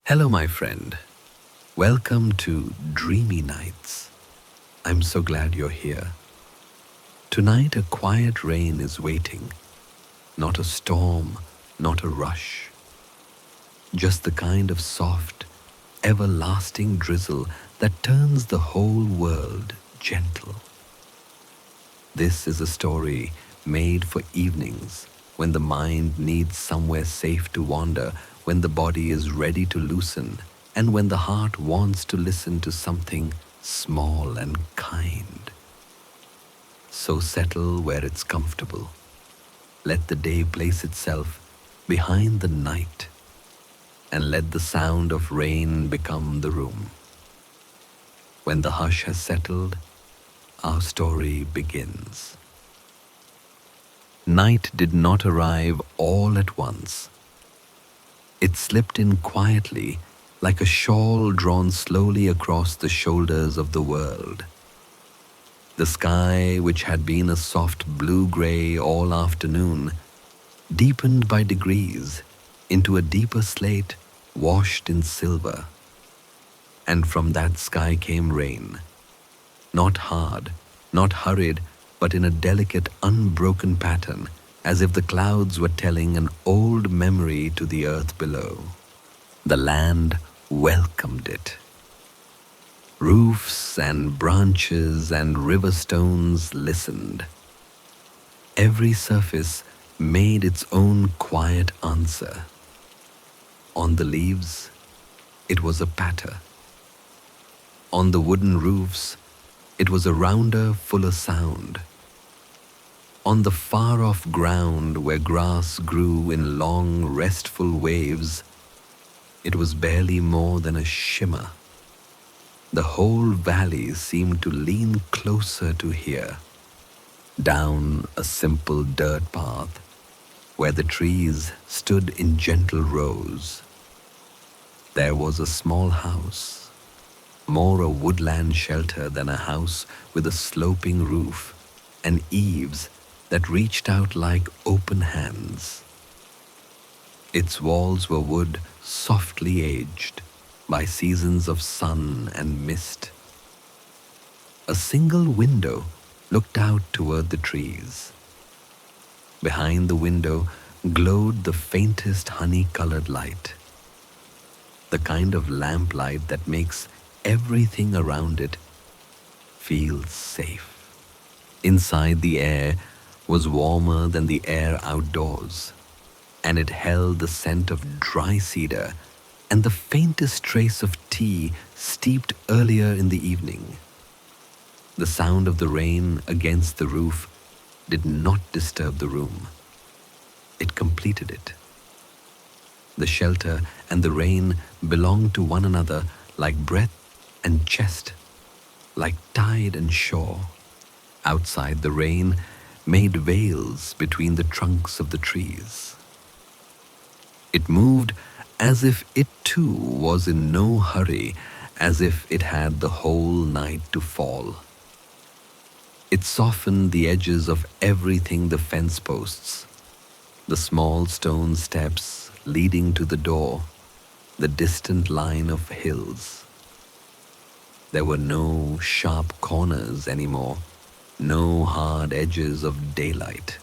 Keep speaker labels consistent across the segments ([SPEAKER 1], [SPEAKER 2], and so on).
[SPEAKER 1] Hello, my friend. Welcome to Dreamy Nights. I'm so glad you're here. Tonight, a quiet rain is waiting. Not a storm, not a rush. Just the kind of soft, everlasting drizzle that turns the whole world gentle. This is a story made for evenings when the mind needs somewhere safe to wander, when the body is ready to loosen, and when the heart wants to listen to something small and kind. So settle where it's comfortable. Let the day place itself behind the night, and let the sound of rain become the room. When the hush has settled, our story begins. Night did not arrive all at once. It slipped in quietly, like a shawl drawn slowly across the shoulders of the world. The sky, which had been a soft blue-gray all afternoon, deepened by degrees into a deeper slate washed in silver. And from that sky came rain, not hard, not hurried, but in a delicate, unbroken pattern, as if the clouds were telling an old memory to the earth below. The land welcomed it. Roofs and branches and river stones listened. Every surface made its own quiet answer. On the leaves, it was a patter. On the wooden roofs, it was a rounder, fuller sound. On the far-off ground where grass grew in long, restful waves, it was barely more than a shimmer. The whole valley seemed to lean closer to hear. Down a simple dirt path where the trees stood in gentle rows, there was a small house, more a woodland shelter than a house, with a sloping roof and eaves that reached out like open hands. Its walls were wood softly aged by seasons of sun and mist. A single window looked out toward the trees. Behind the window glowed the faintest honey-colored light, the kind of lamplight that makes everything around it feel safe. Inside, the air was warmer than the air outdoors, and it held the scent of dry cedar and the faintest trace of tea steeped earlier in the evening. The sound of the rain against the roof did not disturb the room. It completed it. The shelter and the rain belonged to one another like breath and chest, like tide and shore. Outside, the rain made veils between the trunks of the trees. It moved as if it too was in no hurry, as if it had the whole night to fall. It softened the edges of everything: the fence posts, the small stone steps leading to the door, the distant line of hills. There were no sharp corners anymore, no hard edges of daylight,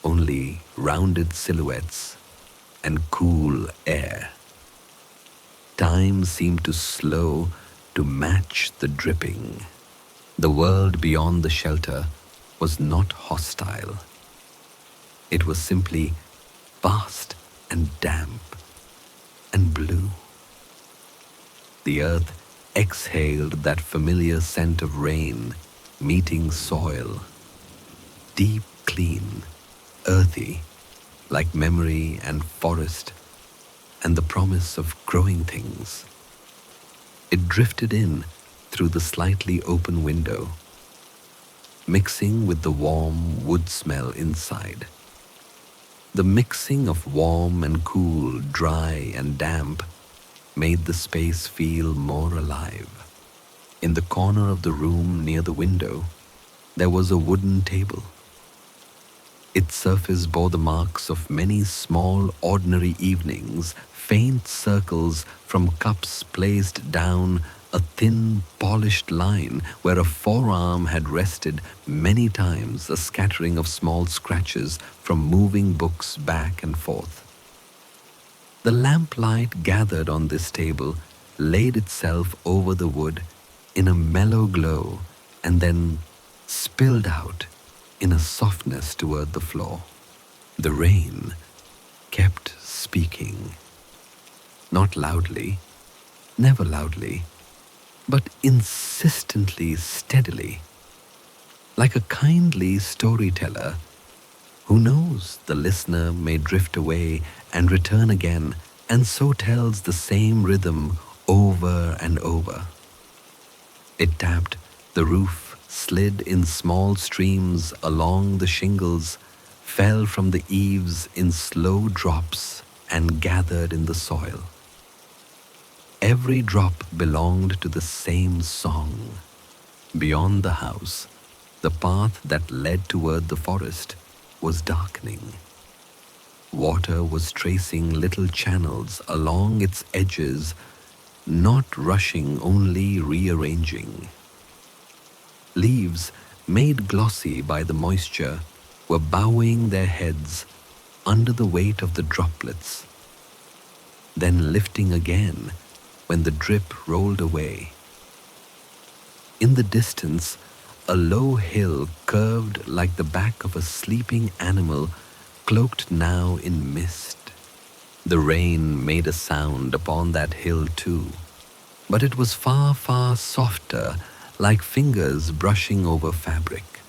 [SPEAKER 1] only rounded silhouettes and cool air. Time seemed to slow to match the dripping. The world beyond the shelter was not hostile. It was simply vast and damp and blue. The earth exhaled that familiar scent of rain meeting soil, deep, clean, earthy, like memory and forest and the promise of growing things. It drifted in through the slightly open window, mixing with the warm wood smell inside. The mixing of warm and cool, dry and damp made the space feel more alive. In the corner of the room near the window, there was a wooden table. Its surface bore the marks of many small, ordinary evenings, faint circles from cups placed down a thin, polished line where a forearm had rested many times, a scattering of small scratches from moving books back and forth. The lamplight gathered on this table laid itself over the wood in a mellow glow and then spilled out in a softness toward the floor. The rain kept speaking, not loudly, never loudly, but insistently, steadily, like a kindly storyteller who knows the listener may drift away and return again, and so tells the same rhythm over and over. It tapped the roof, slid in small streams along the shingles, fell from the eaves in slow drops, and gathered in the soil. Every drop belonged to the same song. Beyond the house, the path that led toward the forest was darkening. Water was tracing little channels along its edges, not rushing, only rearranging. Leaves, made glossy by the moisture, were bowing their heads under the weight of the droplets, then lifting again when the drip rolled away. In the distance, a low hill curved like the back of a sleeping animal, cloaked now in mist. The rain made a sound upon that hill too, but it was far, far softer, like fingers brushing over fabric.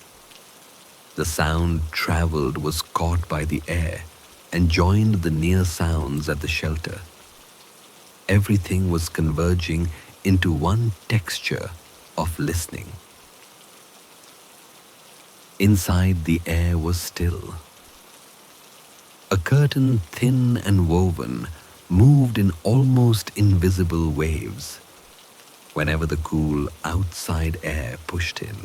[SPEAKER 1] The sound traveled, was caught by the air, and joined the near sounds at the shelter. Everything was converging into one texture of listening. Inside, the air was still. A curtain, thin and woven, moved in almost invisible waves whenever the cool outside air pushed in.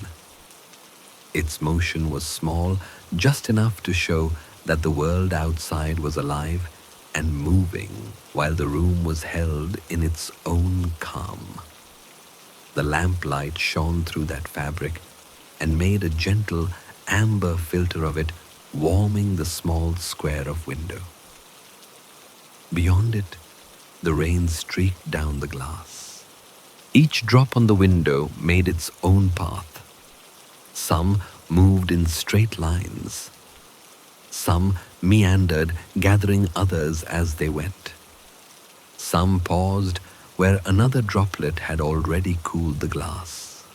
[SPEAKER 1] Its motion was small, just enough to show that the world outside was alive and moving while the room was held in its own calm. The lamplight shone through that fabric and made a gentle amber filter of it, warming the small square of window. Beyond it, the rain streaked down the glass. Each drop on the window made its own path. Some moved in straight lines. Some meandered, gathering others as they went. Some paused where another droplet had already cooled the glass.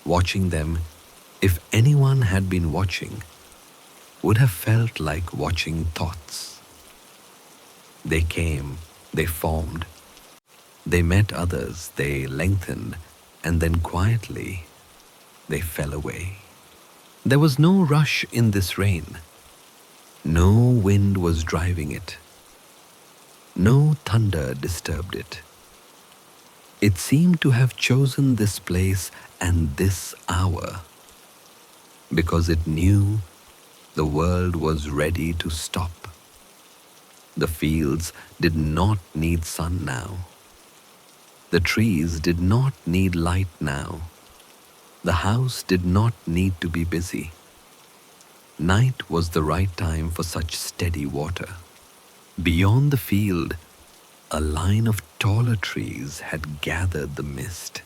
[SPEAKER 1] Watching them, if anyone had been watching, would have felt like watching thoughts. They came, they formed, they met others, they lengthened, and then quietly they fell away. There was no rush in this rain. No wind was driving it. No thunder disturbed it. It seemed to have chosen this place and this hour because it knew the world was ready to stop. The fields did not need sun now. The trees did not need light now. The house did not need to be busy. Night was the right time for such steady water. Beyond the field, a line of taller trees had gathered the mist.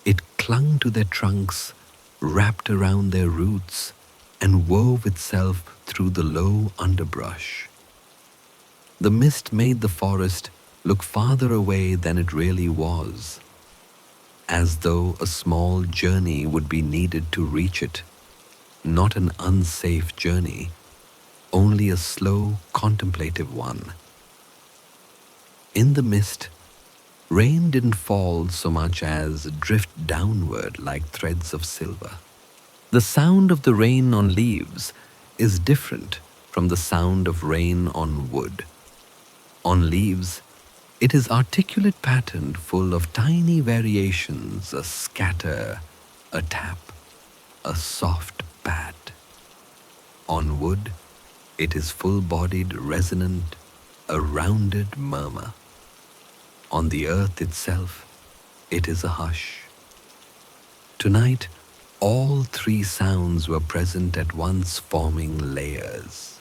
[SPEAKER 1] It clung to their trunks, wrapped around their roots, and wove itself through the low underbrush. The mist made the forest look farther away than it really was, as though a small journey would be needed to reach it, not an unsafe journey, only a slow, contemplative one. In the mist, rain didn't fall so much as drift downward like threads of silver. The sound of the rain on leaves is different from the sound of rain on wood. On leaves, it is articulate patterned, full of tiny variations, a scatter, a tap, a soft pat. On wood, it is full-bodied, resonant, a rounded murmur. On the earth itself, it is a hush. Tonight, all three sounds were present at once, forming layers.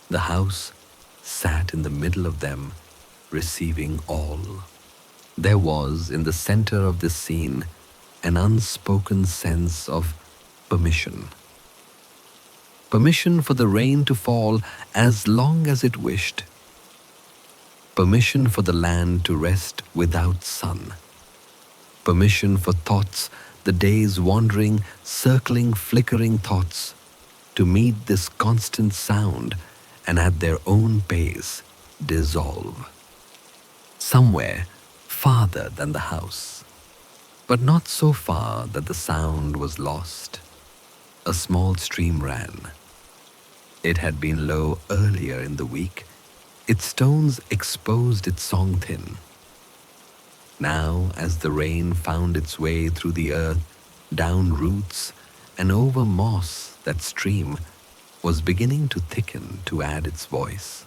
[SPEAKER 1] The house sat in the middle of them, receiving all. There was, in the center of this scene, an unspoken sense of permission. Permission for the rain to fall as long as it wished. Permission for the land to rest without sun. Permission for thoughts, the day's wandering, circling, flickering thoughts, to meet this constant sound and at their own pace dissolve. Somewhere farther than the house, but not so far that the sound was lost. A small stream ran. It had been low earlier in the week. Its tones exposed its song thin. Now, as the rain found its way through the earth, down roots, and over moss, that stream was beginning to thicken to add its voice.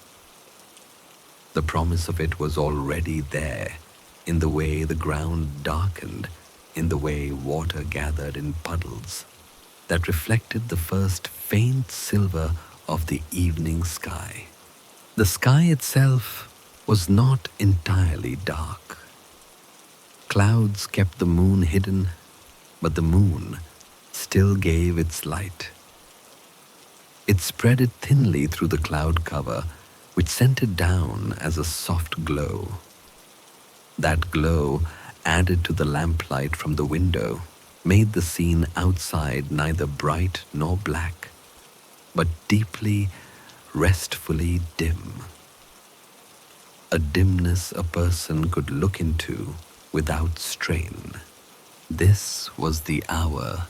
[SPEAKER 1] The promise of it was already there, in the way the ground darkened, in the way water gathered in puddles that reflected the first faint silver of the evening sky. The sky itself was not entirely dark. Clouds kept the moon hidden, but the moon still gave its light. It spread it thinly through the cloud cover, which sent it down as a soft glow. That glow, added to the lamplight from the window, made the scene outside neither bright nor black, but deeply, restfully dim. A dimness a person could look into without strain. This was the hour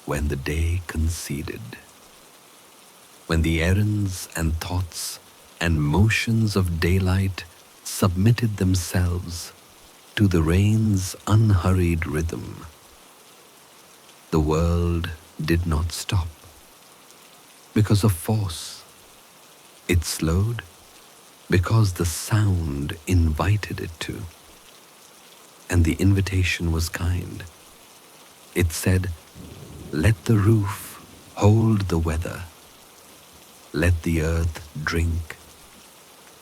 [SPEAKER 1] when the day conceded, when the errands and thoughts and motions of daylight submitted themselves to the rain's unhurried rhythm. The world did not stop because of force. It slowed because the sound invited it to. And the invitation was kind. It said, "Let the roof hold the weather. Let the earth drink.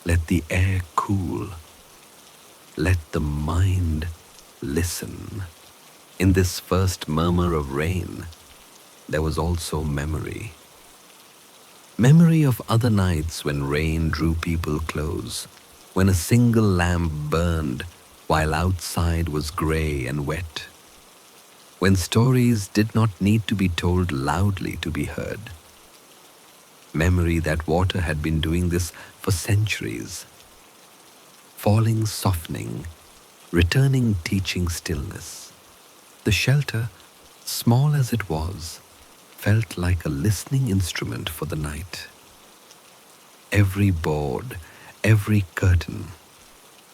[SPEAKER 1] Let the air cool. Let the mind listen." In this first murmur of rain, there was also memory. Memory of other nights when rain drew people close, when a single lamp burned while outside was gray and wet, when stories did not need to be told loudly to be heard. Memory that water had been doing this for centuries, falling, softening, returning, teaching stillness. The shelter, small as it was, felt like a listening instrument for the night. Every board, every curtain,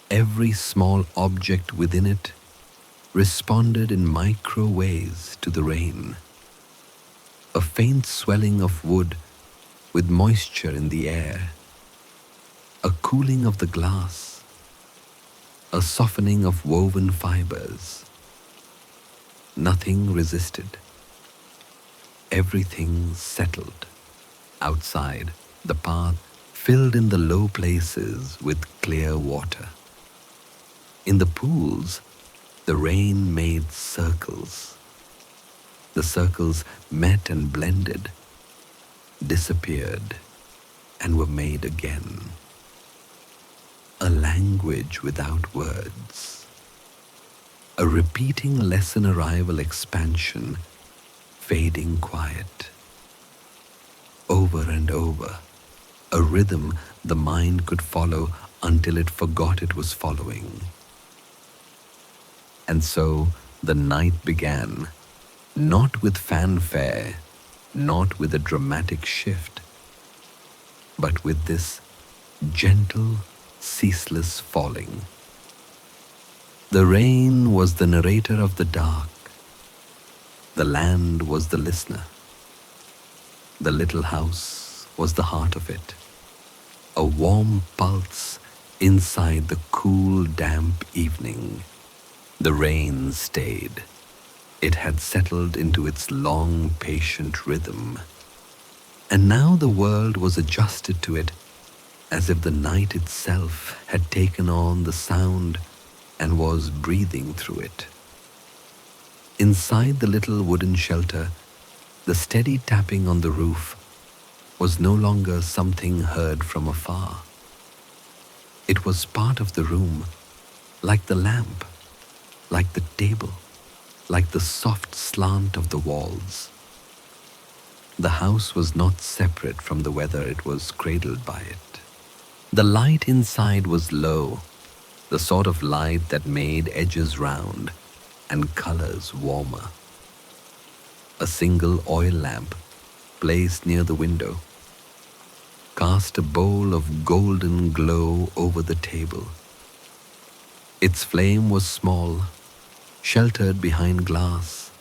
[SPEAKER 1] every small object within it responded in micro ways to the rain. A faint swelling of wood with moisture in the air, a cooling of the glass, a softening of woven fibers. Nothing resisted. Everything settled. Outside, the path filled in the low places with clear water. In the pools, the rain made circles. The circles met and blended, disappeared, and were made again. A language without words. A repeating lesson arrival expansion, fading quiet. Over and over, a rhythm the mind could follow until it forgot it was following. And so the night began, not with fanfare, not with a dramatic shift, but with this gentle, ceaseless falling. The rain was the narrator of the dark. The land was the listener. The little house was the heart of it, a warm pulse inside the cool, damp evening. The rain stayed. It had settled into its long, patient rhythm, and now the world was adjusted to it as if the night itself had taken on the sound and was breathing through it. Inside the little wooden shelter, the steady tapping on the roof was no longer something heard from afar. It was part of the room, like the lamp, like the table, like the soft slant of the walls. The house was not separate from the weather, it was cradled by it. The light inside was low, the sort of light that made edges round and colors warmer. A single oil lamp, placed near the window, cast a bowl of golden glow over the table. Its flame was small, sheltered behind glass,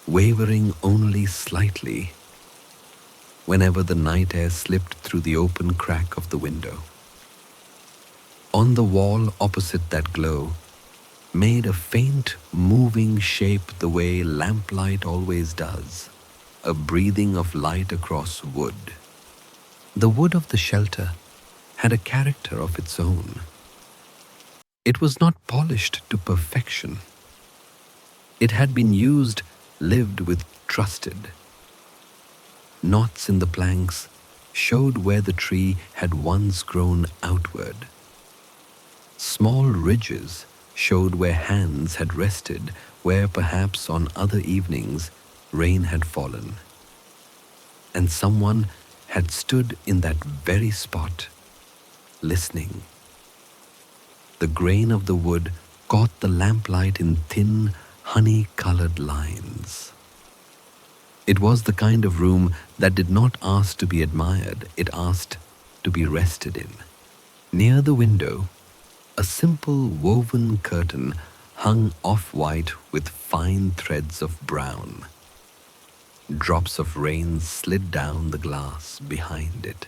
[SPEAKER 1] wavering only slightly whenever the night air slipped through the open crack of the window. On the wall opposite that glow made a faint moving shape the way lamplight always does, a breathing of light across wood. The wood of the shelter had a character of its own. It was not polished to perfection. It had been used, lived with, trusted. Knots in the planks showed where the tree had once grown outward. Small ridges showed where hands had rested, where perhaps on other evenings rain had fallen. And someone had stood in that very spot, listening. The grain of the wood caught the lamplight in thin, honey-colored lines. It was the kind of room that did not ask to be admired, it asked to be rested in. Near the window, a simple woven curtain hung off-white with fine threads of brown. Drops of rain slid down the glass behind it,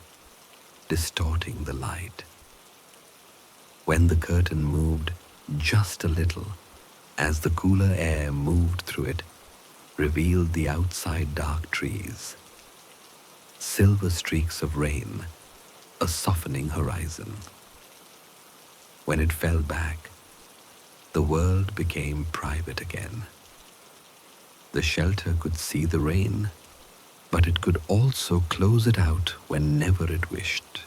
[SPEAKER 1] distorting the light. When the curtain moved just a little, as the cooler air moved through it, revealed the outside dark trees, silver streaks of rain, a softening horizon. When it fell back, the world became private again. The shelter could see the rain, but it could also close it out whenever it wished.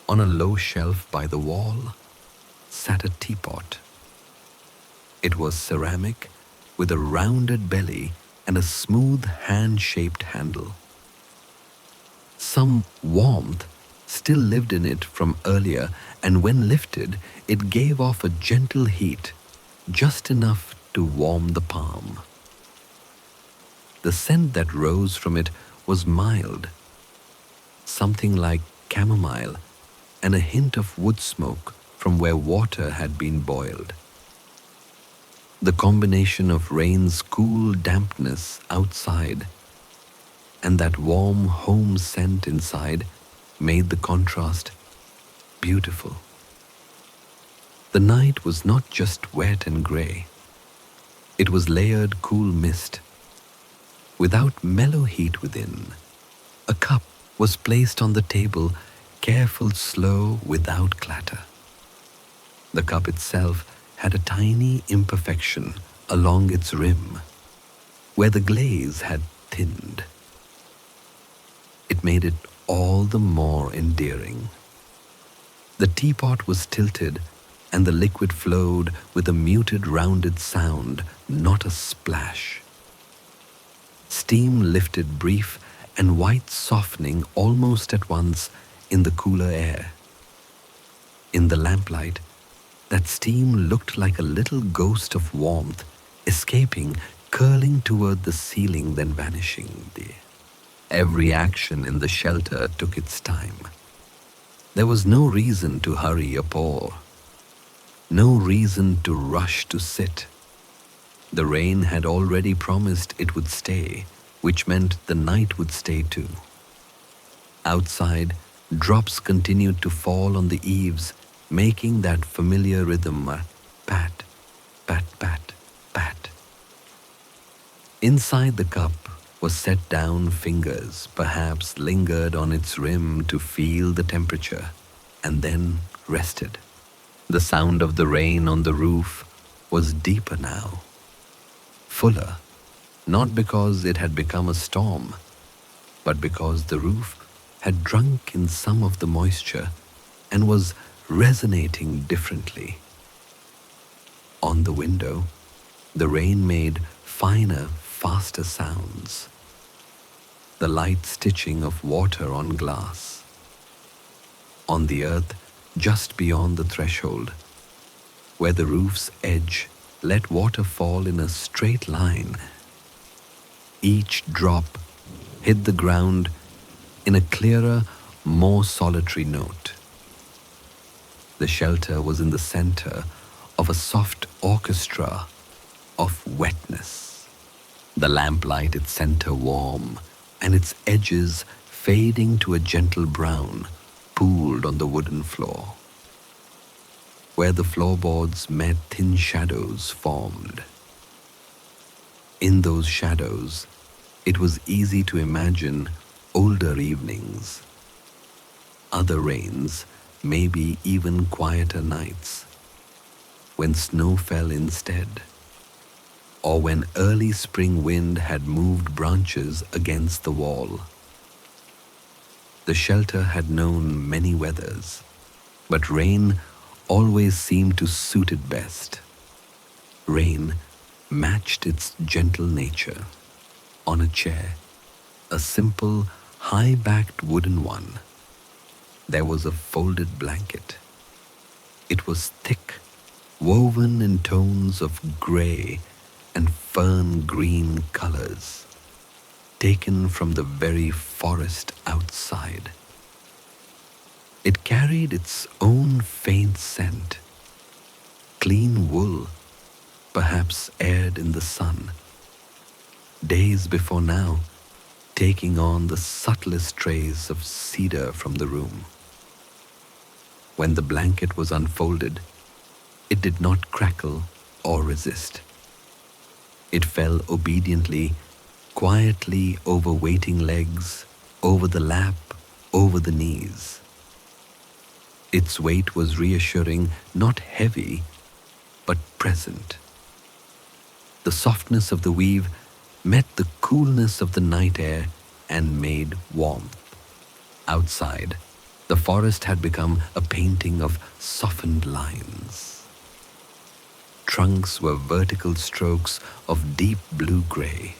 [SPEAKER 1] On a low shelf by the wall sat a teapot. It was ceramic with a rounded belly and a smooth hand-shaped handle. Some warmth still lived in it from earlier, and when lifted, it gave off a gentle heat, just enough to warm the palm. The scent that rose from it was mild, something like chamomile and a hint of wood smoke from where water had been boiled. The combination of rain's cool dampness outside and that warm home scent inside made the contrast beautiful. The night was not just wet and grey. It was layered cool mist, without mellow heat within. A cup was placed on the table, careful, slow, without clatter. The cup itself had a tiny imperfection along its rim, where the glaze had thinned. It made it all the more endearing. The teapot was tilted, and the liquid flowed with a muted, rounded sound, not a splash. Steam lifted brief and white, softening almost at once in the cooler air. In the lamplight, that steam looked like a little ghost of warmth, escaping, curling toward the ceiling, then vanishing. Every action in the shelter took its time. There was no reason to hurry or pour, no reason to rush to sit. The rain had already promised it would stay, which meant the night would stay too. Outside, drops continued to fall on the eaves, making that familiar rhythm, pat, pat, pat, pat. Inside the cup was set down fingers, perhaps lingered on its rim to feel the temperature, and then rested. The sound of the rain on the roof was deeper now, fuller, not because it had become a storm, but because the roof had drunk in some of the moisture and was resonating differently. On the window, the rain made finer, faster sounds. The light stitching of water on glass. On the earth, just beyond the threshold, where the roof's edge let water fall in a straight line. Each drop hit the ground in a clearer, more solitary note. The shelter was in the center of a soft orchestra of wetness. The lamplight its center warm, and its edges fading to a gentle brown, pooled on the wooden floor. Where the floorboards met, thin shadows formed. In those shadows, it was easy to imagine older evenings, other rains, maybe even quieter nights, when snow fell instead, or when early spring wind had moved branches against the wall. The shelter had known many weathers, but rain always seemed to suit it best. Rain matched its gentle nature. On a chair, a simple, high-backed wooden one, there was a folded blanket. It was thick, woven in tones of gray and fern green colors, taken from the very forest outside. It carried its own faint scent, clean wool, perhaps aired in the sun, days before now, taking on the subtlest trace of cedar from the room. When the blanket was unfolded, it did not crackle or resist. It fell obediently, quietly over waiting legs, over the lap, over the knees. Its weight was reassuring, not heavy, but present. The softness of the weave met the coolness of the night air and made warmth. Outside, the forest had become a painting of softened lines. Trunks were vertical strokes of deep blue-gray.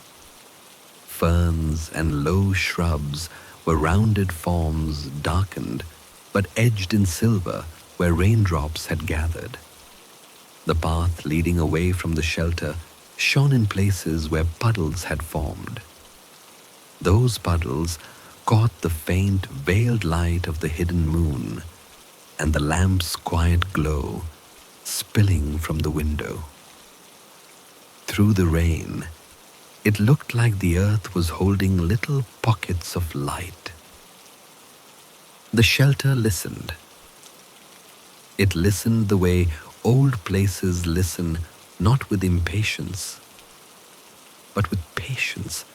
[SPEAKER 1] Ferns and low shrubs were rounded forms darkened but edged in silver where raindrops had gathered. The path leading away from the shelter shone in places where puddles had formed. Those puddles caught the faint, veiled light of the hidden moon and the lamp's quiet glow spilling from the window. Through the rain, it looked like the earth was holding little pockets of light. The shelter listened. It listened the way old places listen, not with impatience, but with patience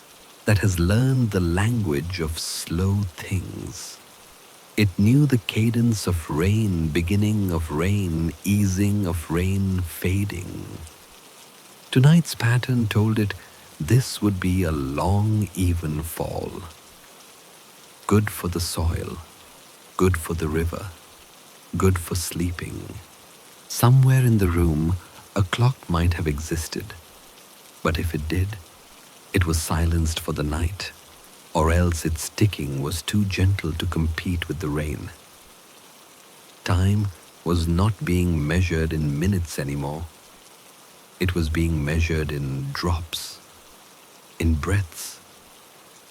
[SPEAKER 1] that has learned the language of slow things. It knew the cadence of rain, beginning of rain, easing of rain, fading. Tonight's pattern told it this would be a long, even fall. Good for the soil, good for the river, good for sleeping. Somewhere in the room, a clock might have existed, but if it did, it was silenced for the night, or else its ticking was too gentle to compete with the rain. Time was not being measured in minutes anymore. It was being measured in drops, in breaths,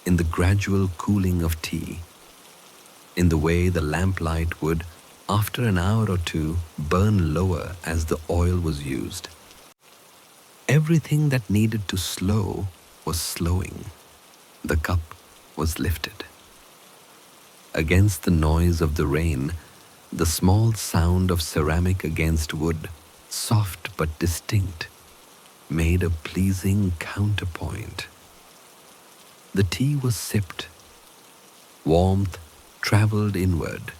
[SPEAKER 1] in the gradual cooling of tea, in the way the lamplight would, after an hour or two, burn lower as the oil was used. Everything that needed to slow was slowing. The cup was lifted. Against the noise of the rain, the small sound of ceramic against wood, soft but distinct, made a pleasing counterpoint. The tea was sipped. Warmth traveled inward.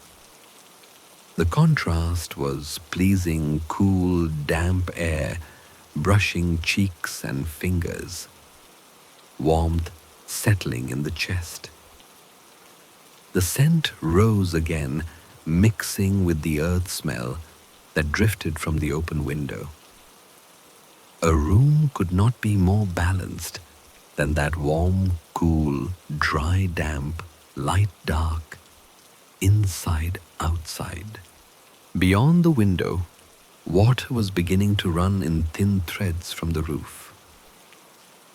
[SPEAKER 1] The contrast was pleasing, cool, damp air brushing cheeks and fingers, warmth settling in the chest. The scent rose again, mixing with the earth smell that drifted from the open window. A room could not be more balanced than that warm, cool, dry, damp, light, dark, inside, outside. Beyond the window, water was beginning to run in thin threads from the roof.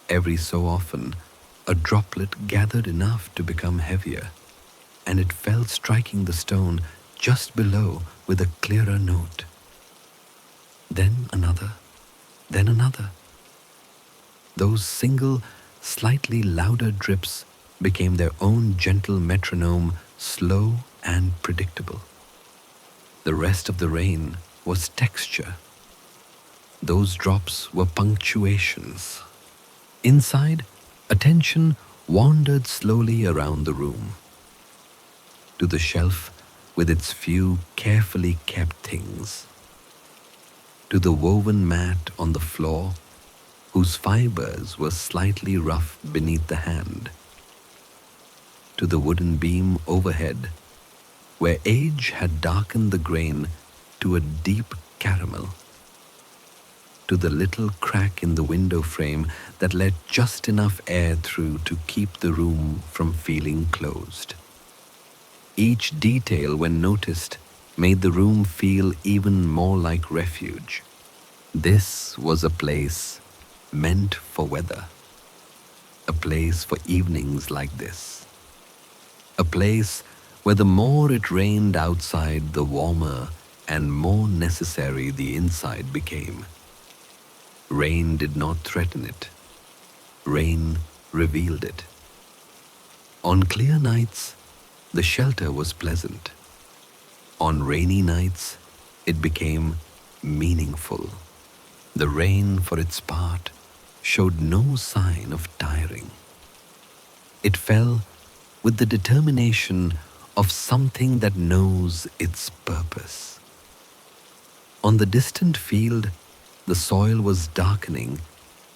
[SPEAKER 1] Every so often, a droplet gathered enough to become heavier, and it fell striking the stone just below with a clearer note. Then another, then another. Those single, slightly louder drips became their own gentle metronome, slow and predictable. The rest of the rain was texture. Those drops were punctuations. Inside, attention wandered slowly around the room. To the shelf with its few carefully kept things. To the woven mat on the floor, whose fibers were slightly rough beneath the hand. To the wooden beam overhead, where age had darkened the grain to a deep caramel. To the little crack in the window frame that let just enough air through to keep the room from feeling closed. Each detail, when noticed, made the room feel even more like refuge. This was a place meant for weather, a place for evenings like this, a place where the more it rained outside, the warmer and more necessary the inside became. Rain did not threaten it. Rain revealed it. On clear nights, the shelter was pleasant. On rainy nights, it became meaningful. The rain, for its part, showed no sign of tiring. It fell with the determination of something that knows its purpose. On the distant field, the soil was darkening,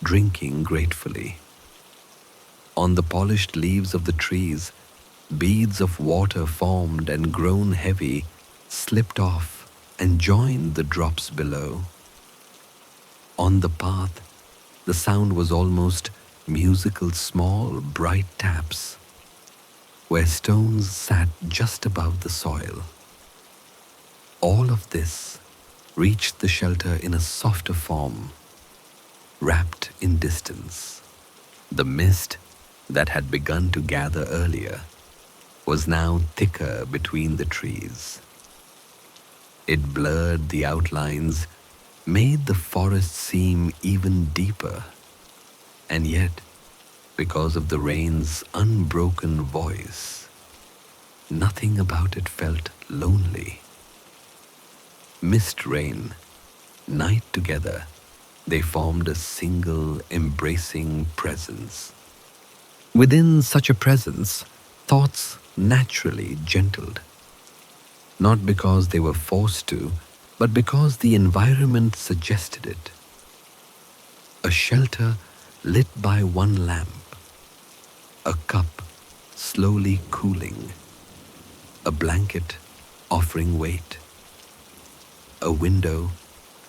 [SPEAKER 1] drinking gratefully. On the polished leaves of the trees, beads of water formed and grown heavy, slipped off and joined the drops below. On the path, the sound was almost musical, small, bright taps, where stones sat just above the soil. All of this reached the shelter in a softer form, wrapped in distance. The mist that had begun to gather earlier was now thicker between the trees. It blurred the outlines, made the forest seem even deeper, and yet, because of the rain's unbroken voice, nothing about it felt lonely. Mist, rain, night together, they formed a single embracing presence. Within such a presence, thoughts naturally gentled, not because they were forced to, but because the environment suggested it. A shelter lit by one lamp, a cup slowly cooling, a blanket offering weight, a window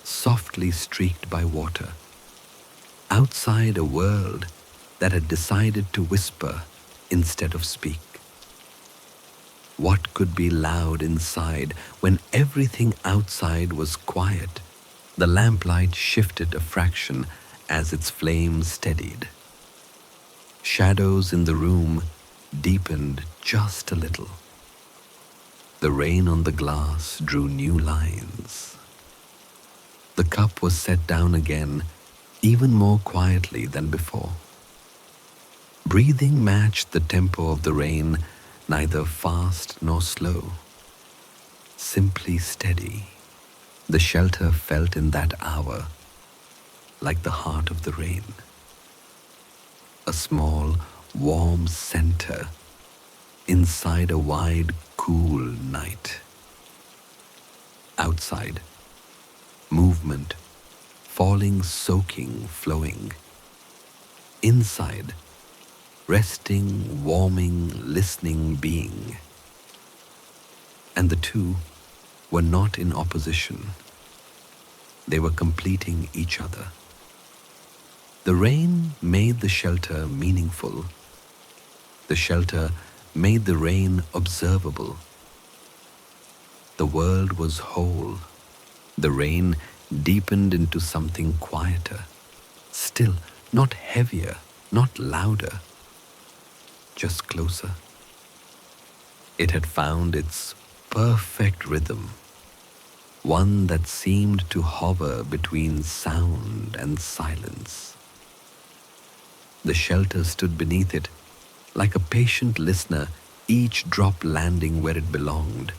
[SPEAKER 1] softly streaked by water. Outside, a world that had decided to whisper instead of speak. What could be loud inside when everything outside was quiet? The lamplight shifted a fraction as its flame steadied. Shadows in the room deepened just a little. The rain on the glass drew new lines. The cup was set down again, even more quietly than before. breathing matched the tempo of the rain, neither fast nor slow, simply steady. The shelter felt in that hour like the heart of the rain, a small, warm center inside a wide, cool night. Outside, movement, falling, soaking, flowing. Inside, resting, warming, listening, being. And the two were not in opposition. They were completing each other. The rain made the shelter meaningful. The shelter made the rain observable. The world was whole. The rain deepened into something quieter, still, not heavier, not louder, just closer. It had found its perfect rhythm, one that seemed to hover between sound and silence. The shelter stood beneath it, like a patient listener, each drop landing where it belonged,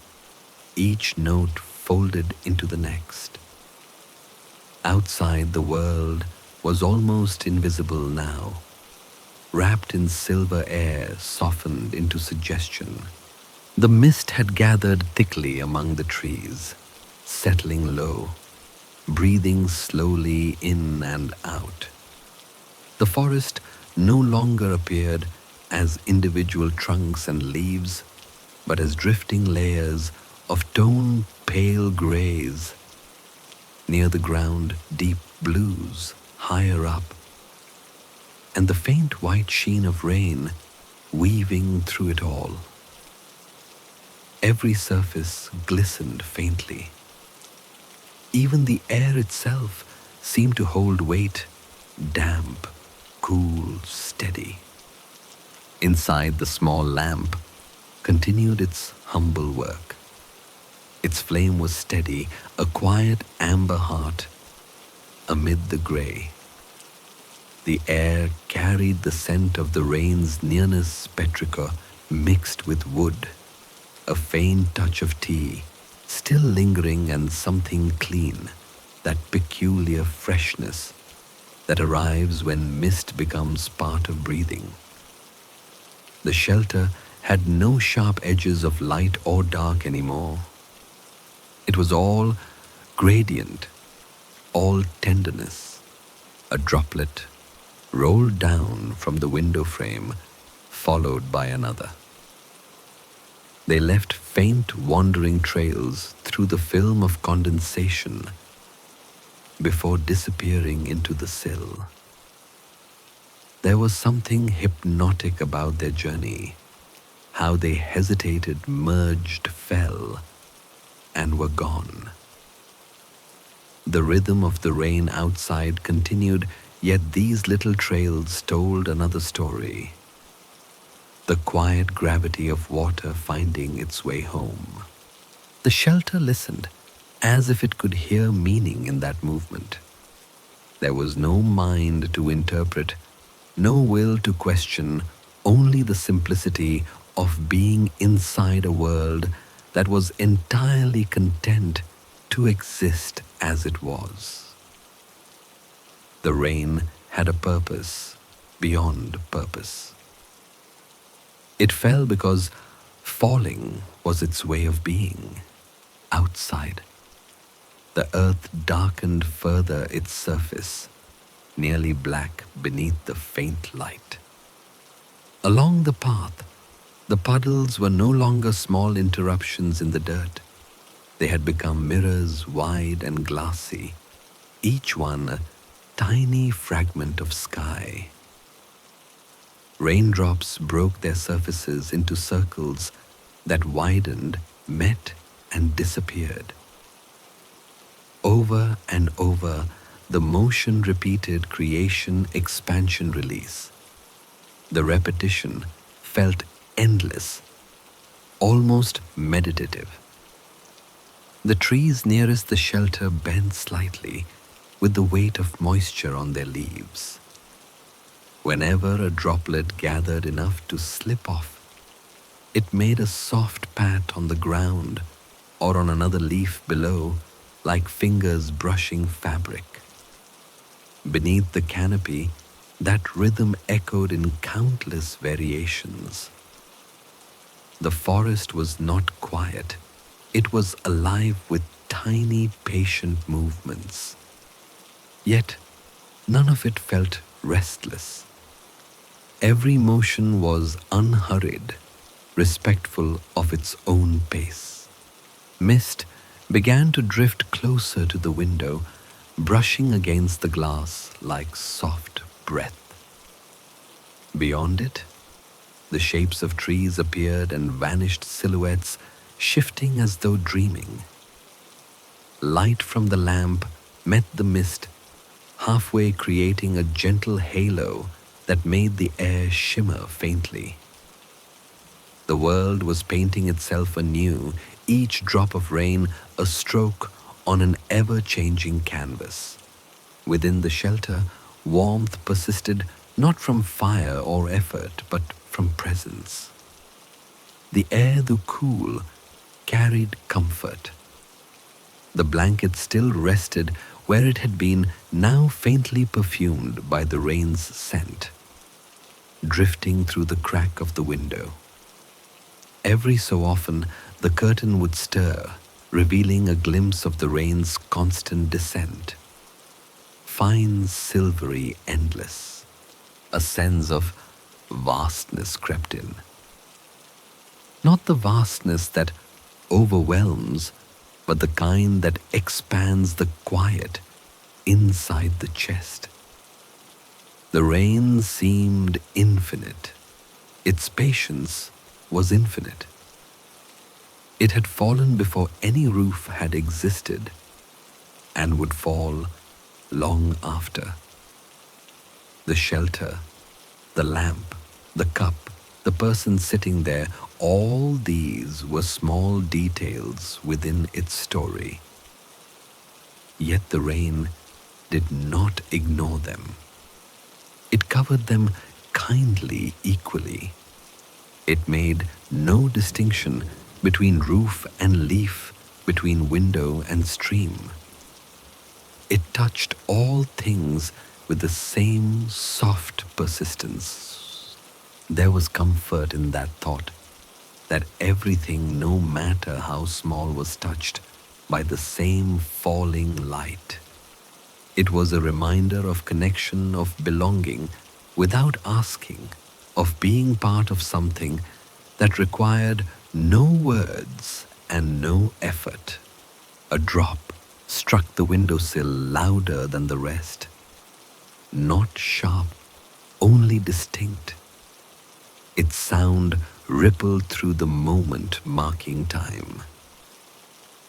[SPEAKER 1] each note folded into the next. Outside, the world was almost invisible now, wrapped in silver air softened into suggestion. The mist had gathered thickly among the trees, settling low, breathing slowly in and out. The forest no longer appeared as individual trunks and leaves, but as drifting layers of tone pale grays. Near the ground, deep blues higher up, and the faint white sheen of rain weaving through it all. Every surface glistened faintly. Even the air itself seemed to hold weight, damp, cool, steady. Inside, the small lamp continued its humble work. Its flame was steady, a quiet amber heart amid the grey. The air carried the scent of the rain's nearness, petrichor mixed with wood, a faint touch of tea, still lingering, and something clean, that peculiar freshness that arrives when mist becomes part of breathing. The shelter had no sharp edges of light or dark anymore. It was all gradient, all tenderness, a droplet rolled down from the window frame, followed by another. They left faint wandering trails through the film of condensation before disappearing into the sill. There was something hypnotic about their journey, how they hesitated, merged, fell, and were gone. The rhythm of the rain outside continued, yet these little trails told another story. The quiet gravity of water finding its way home. The shelter listened, as if it could hear meaning in that movement. There was no mind to interpret, no will to question, only the simplicity of being inside a world that was entirely content to exist as it was. The rain had a purpose beyond purpose. It fell because falling was its way of being. Outside, the earth darkened further its surface, nearly black beneath the faint light. Along the path, the puddles were no longer small interruptions in the dirt. They had become mirrors, wide and glassy, each one a tiny fragment of sky. Raindrops broke their surfaces into circles that widened, met, and disappeared. Over and over, the motion repeated creation, expansion, release. The repetition felt endless, almost meditative. The trees nearest the shelter bent slightly with the weight of moisture on their leaves. Whenever a droplet gathered enough to slip off, it made a soft pat on the ground or on another leaf below, like fingers brushing fabric. Beneath the canopy, that rhythm echoed in countless variations. The forest was not quiet. It was alive with tiny, patient movements. Yet, none of it felt restless. Every motion was unhurried, respectful of its own pace. Mist began to drift closer to the window, brushing against the glass like soft breath. Beyond it, the shapes of trees appeared and vanished silhouettes, shifting as though dreaming. Light from the lamp met the mist, halfway creating a gentle halo that made the air shimmer faintly. The world was painting itself anew, each drop of rain a stroke on an ever-changing canvas. Within the shelter, warmth persisted not from fire or effort, but from presence. The air, though cool, carried comfort. The blanket still rested where it had been, now faintly perfumed by the rain's scent, drifting through the crack of the window. Every so often, the curtain would stir, revealing a glimpse of the rain's constant descent. Fine, silvery, endless. A sense of vastness crept in. Not the vastness that overwhelms, but the kind that expands the quiet inside the chest. The rain seemed infinite. Its patience was infinite. It had fallen before any roof had existed and would fall long after. The shelter, the lamp, the cup, the person sitting there, all these were small details within its story. Yet the rain did not ignore them. It covered them kindly, equally. It made no distinction between roof and leaf, between window and stream. It touched all things with the same soft persistence. There was comfort in that thought, that everything, no matter how small, was touched by the same falling light. It was a reminder of connection, of belonging without asking, of being part of something that required no words and no effort. A drop struck the windowsill louder than the rest. Not sharp, only distinct. Its sound rippled through the moment, marking time.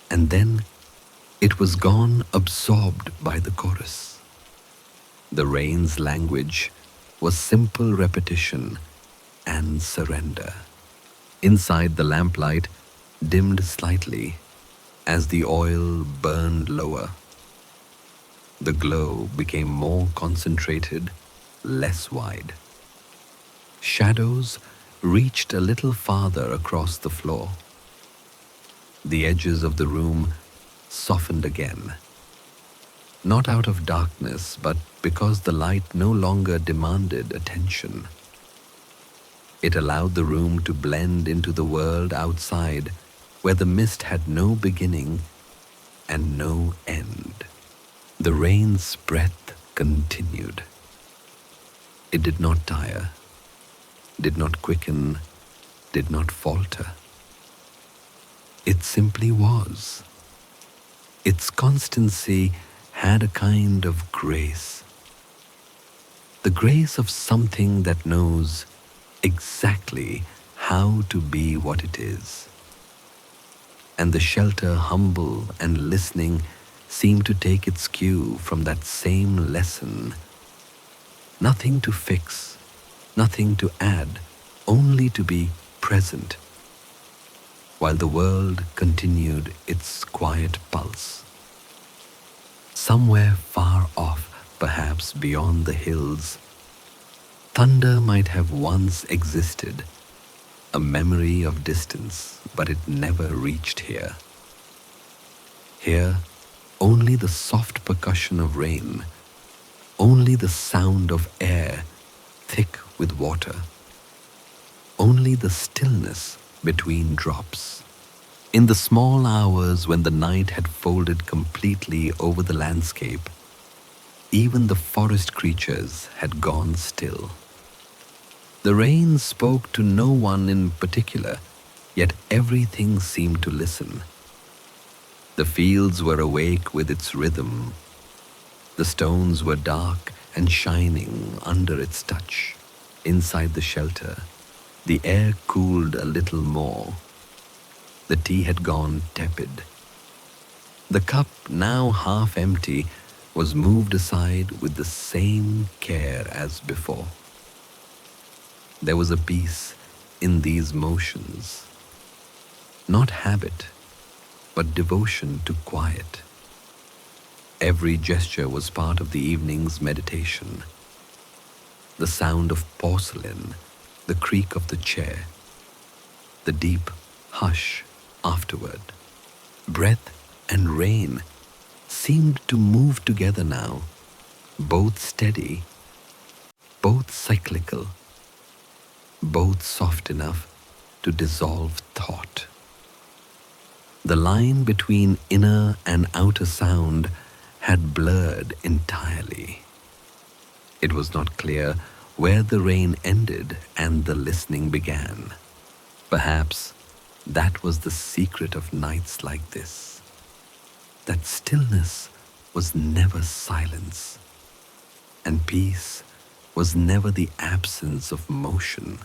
[SPEAKER 1] And then it was gone, absorbed by the chorus. The rain's language was simple repetition and surrender. Inside, the lamplight dimmed slightly as the oil burned lower. The glow became more concentrated, less wide. Shadows reached a little farther across the floor. The edges of the room softened again, not out of darkness, but because the light no longer demanded attention. It allowed the room to blend into the world outside, where the mist had no beginning and no end. The rain's breath continued. It did not tire, did not quicken, did not falter. It simply was. Its constancy had a kind of grace. The grace of something that knows exactly how to be what it is. And the shelter, humble and listening, seemed to take its cue from that same lesson. Nothing to fix, nothing to add, only to be present, while the world continued its quiet pulse. Somewhere far off, perhaps beyond the hills, Thunder might have once existed, a memory of distance, but it never reached here. Here, only the soft percussion of rain, only the sound of air thick with water, only the stillness between drops. In the small hours when the night had folded completely over the landscape, even the forest creatures had gone still. The rain spoke to no one in particular, yet everything seemed to listen. The fields were awake with its rhythm. The stones were dark and shining under its touch. Inside the shelter, the air cooled a little more. The tea had gone tepid. The cup, now half empty, was moved aside with the same care as before. There was a peace in these motions, not habit, but devotion to quiet. Every gesture was part of the evening's meditation. The sound of porcelain, the creak of the chair, the deep hush afterward. Breath and rain seemed to move together now, both steady, both cyclical, both soft enough to dissolve thought. The line between inner and outer sound had blurred entirely. It was not clear where the rain ended and the listening began. Perhaps that was the secret of nights like this, that stillness was never silence, and peace was never the absence of motion.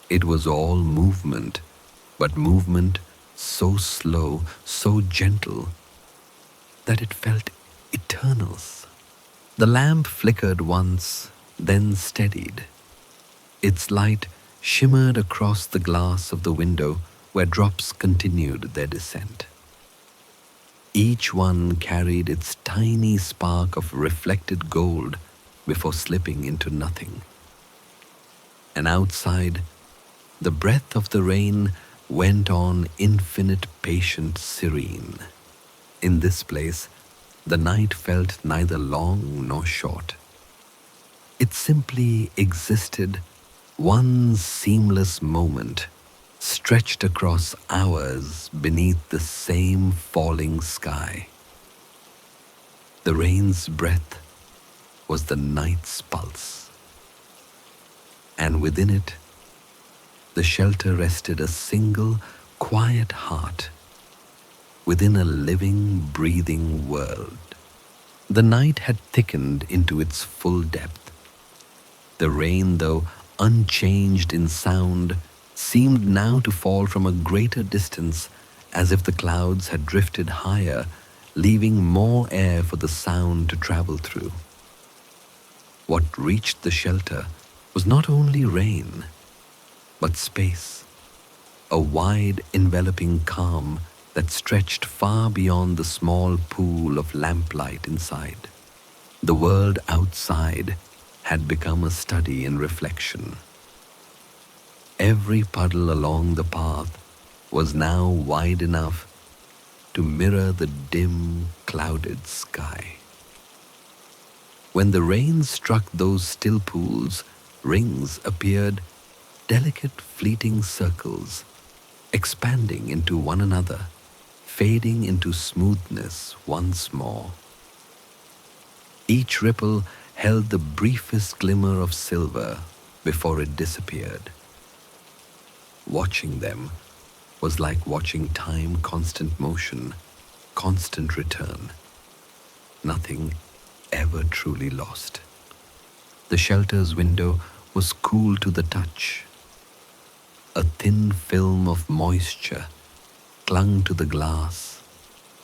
[SPEAKER 1] It was all movement, but movement so slow, so gentle, that it felt eternal. The lamp flickered once, then steadied. Its light shimmered across the glass of the window where drops continued their descent. Each one carried its tiny spark of reflected gold before slipping into nothing. And outside, the breath of the rain went on infinite, patient, serene. In this place, the night felt neither long nor short. It simply existed, one seamless moment, stretched across hours beneath the same falling sky. The rain's breath was the night's pulse, and within it, the shelter rested a single, quiet heart within a living, breathing world. The night had thickened into its full depth. The rain, though unchanged in sound, seemed now to fall from a greater distance, as if the clouds had drifted higher, leaving more air for the sound to travel through. What reached the shelter was not only rain, but space, a wide enveloping calm that stretched far beyond the small pool of lamplight inside. The world outside had become a study in reflection. Every puddle along the path was now wide enough to mirror the dim, clouded sky. When the rain struck those still pools, rings appeared, delicate fleeting circles, expanding into one another, fading into smoothness once more. Each ripple held the briefest glimmer of silver before it disappeared. Watching them was like watching time, constant motion, constant return. Nothing ever truly lost. The shelter's window was cool to the touch. A thin film of moisture clung to the glass,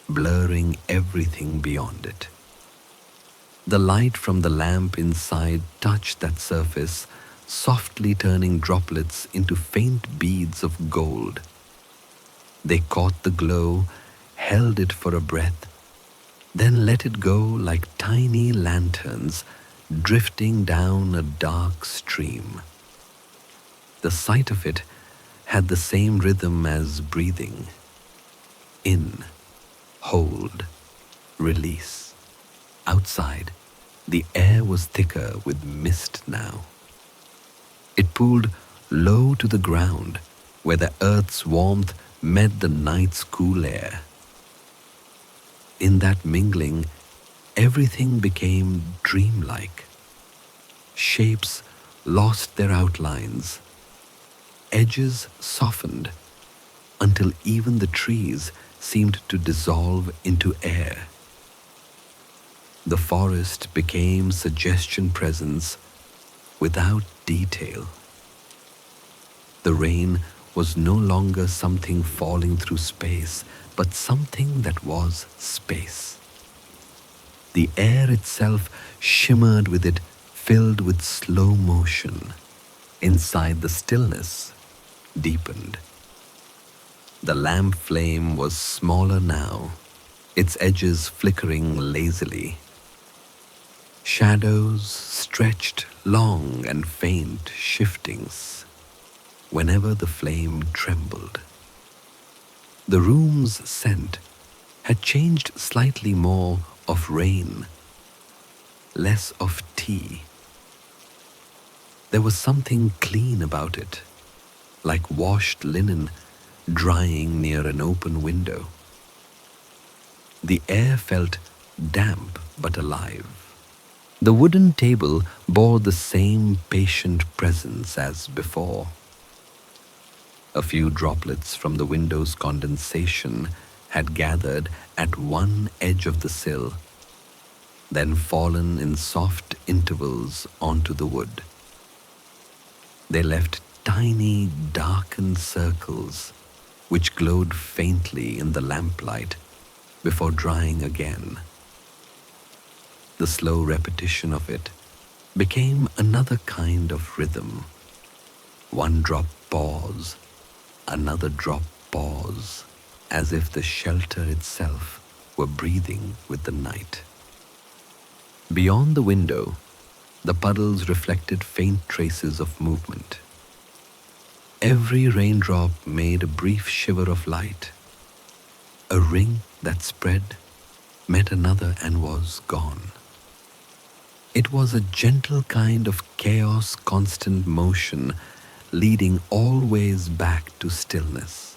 [SPEAKER 1] blurring everything beyond it. The light from the lamp inside touched that surface, softly turning droplets into faint beads of gold. They caught the glow, held it for a breath, then let it go like tiny lanterns, drifting down a dark stream. The sight of it had the same rhythm as breathing. In, hold, release. Outside, the air was thicker with mist now. It pooled low to the ground, where the earth's warmth met the night's cool air. In that mingling, everything became dreamlike. Shapes lost their outlines. Edges softened until even the trees seemed to dissolve into air. The forest became suggestion presence without detail. The rain was no longer something falling through space, but something that was space. The air itself shimmered with it, filled with slow motion. Inside, the stillness deepened. The lamp flame was smaller now, its edges flickering lazily. Shadows stretched long and faint shiftings whenever the flame trembled. The room's scent had changed slightly, more of rain, less of tea. There was something clean about it, like washed linen drying near an open window. The air felt damp but alive. The wooden table bore the same patient presence as before. A few droplets from the window's condensation had gathered at one edge of the sill, then fallen in soft intervals onto the wood. They left tiny, darkened circles which glowed faintly in the lamplight before drying again. The slow repetition of it became another kind of rhythm. One drop pause, another drop pause, as if the shelter itself were breathing with the night. Beyond the window, the puddles reflected faint traces of movement. Every raindrop made a brief shiver of light. A ring that spread, met another and was gone. It was a gentle kind of chaos, constant motion, leading always back to stillness.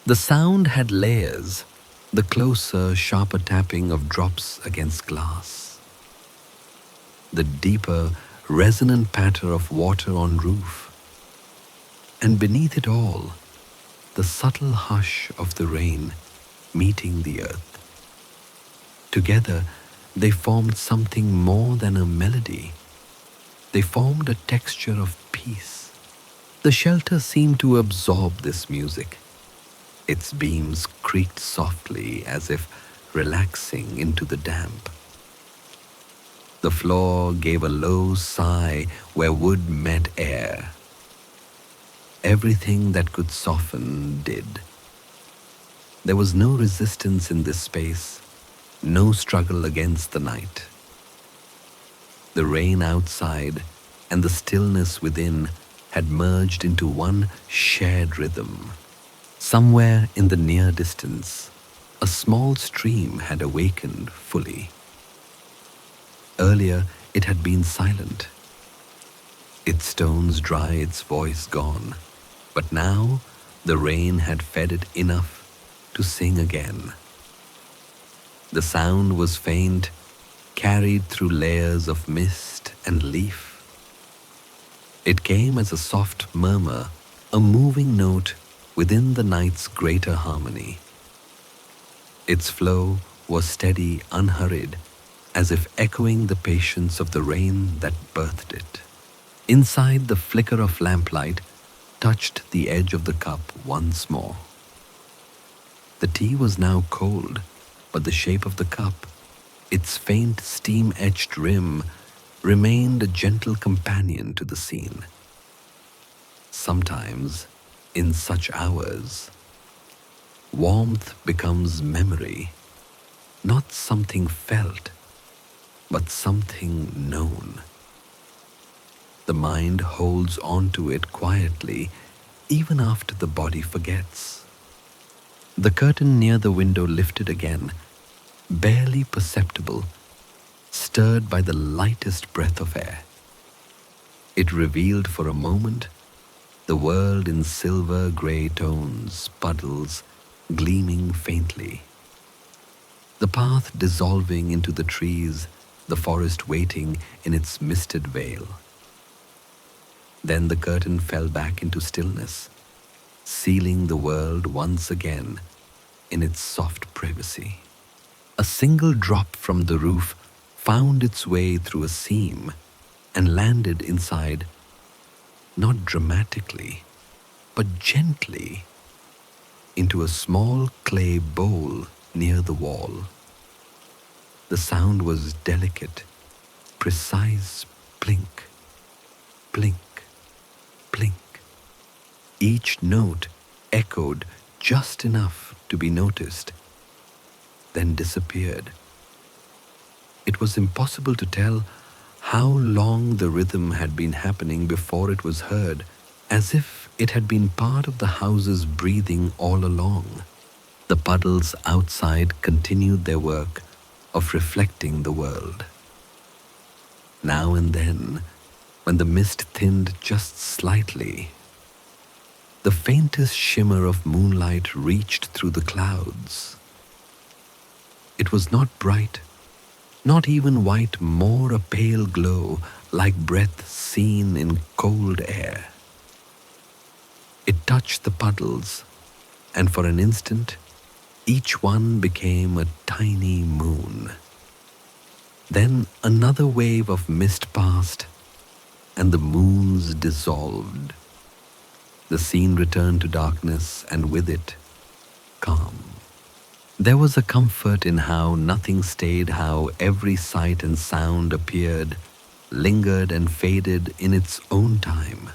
[SPEAKER 1] The sound had layers, the closer, sharper tapping of drops against glass, the deeper, resonant patter of water on roof, and beneath it all, the subtle hush of the rain meeting the earth. Together, they formed something more than a melody. They formed a texture of peace. The shelter seemed to absorb this music. Its beams creaked softly as if relaxing into the damp. The floor gave a low sigh where wood met air. Everything that could soften did. There was no resistance in this space, no struggle against the night. The rain outside and the stillness within had merged into one shared rhythm. Somewhere in the near distance, a small stream had awakened fully. Earlier, it had been silent, its stones dry, its voice gone. But now, the rain had fed it enough to sing again. The sound was faint, carried through layers of mist and leaf. It came as a soft murmur, a moving note within the night's greater harmony. Its flow was steady, unhurried, as if echoing the patience of the rain that birthed it. Inside, the flicker of lamplight touched the edge of the cup once more. The tea was now cold, but the shape of the cup, its faint steam-etched rim, remained a gentle companion to the scene. Sometimes, in such hours, warmth becomes memory, not something felt, but something known. The mind holds on to it quietly even after the body forgets. The curtain near the window lifted again, barely perceptible, stirred by the lightest breath of air. It revealed for a moment the world in silver grey tones, puddles gleaming faintly, the path dissolving into the trees, the forest waiting in its misted veil. Then the curtain fell back into stillness, sealing the world once again in its soft privacy. A single drop from the roof found its way through a seam and landed inside, not dramatically, but gently, into a small clay bowl near the wall. The sound was delicate, precise blink, blink, blink. Each note echoed just enough to be noticed, then disappeared. It was impossible to tell how long the rhythm had been happening before it was heard, as if it had been part of the house's breathing all along. The puddles outside continued their work of reflecting the world. Now and then, when the mist thinned just slightly, the faintest shimmer of moonlight reached through the clouds. It was not bright, not even white, more a pale glow like breath seen in cold air. It touched the puddles, and for an instant, each one became a tiny moon. Then another wave of mist passed, and the moons dissolved. The scene returned to darkness, and with it, calm. There was a comfort in how nothing stayed, how every sight and sound appeared, lingered, and faded in its own time.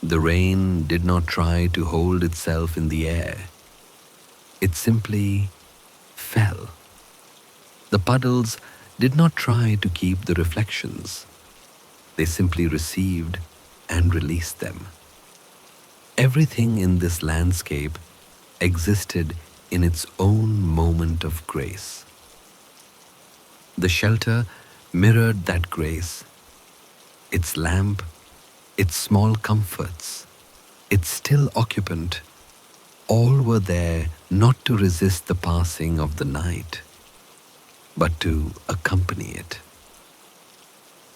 [SPEAKER 1] The rain did not try to hold itself in the air. It simply fell. The puddles did not try to keep the reflections. They simply received and released them. Everything in this landscape existed in its own moment of grace. The shelter mirrored that grace, its lamp, its small comforts, its still occupant, all were there not to resist the passing of the night, but to accompany it.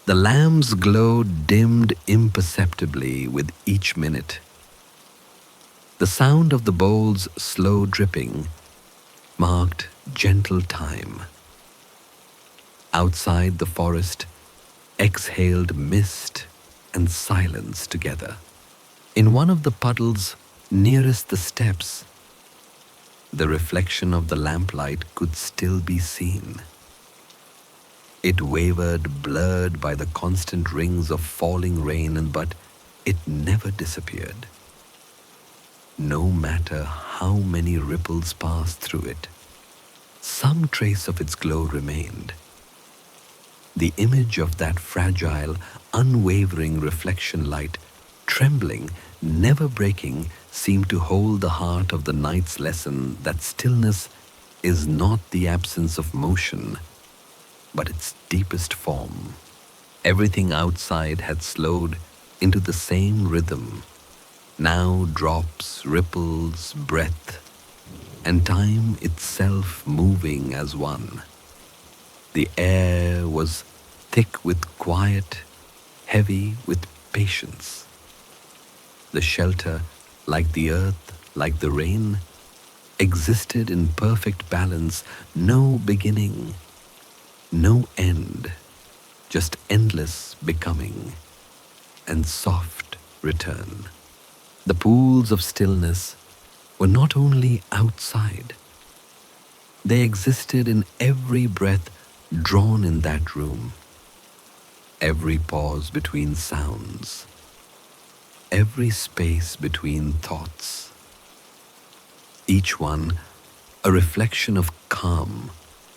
[SPEAKER 1] The lamp's glow dimmed imperceptibly with each minute. The sound of the bowl's slow dripping marked gentle time. Outside, the forest exhaled mist and silence together. In one of the puddles nearest the steps, the reflection of the lamplight could still be seen. It wavered, blurred by the constant rings of falling rain, but it never disappeared. No matter how many ripples passed through it, some trace of its glow remained. The image of that fragile, unwavering reflection light, trembling, never breaking, seemed to hold the heart of the night's lesson that stillness is not the absence of motion, but its deepest form. Everything outside had slowed into the same rhythm. Now drops, ripples, breath, and time itself moving as one. The air was thick with quiet, heavy with patience. The shelter, like the earth, like the rain, existed in perfect balance, no beginning, no end, just endless becoming and soft return. The pools of stillness were not only outside, they existed in every breath drawn in that room, every pause between sounds, every space between thoughts, each one a reflection of calm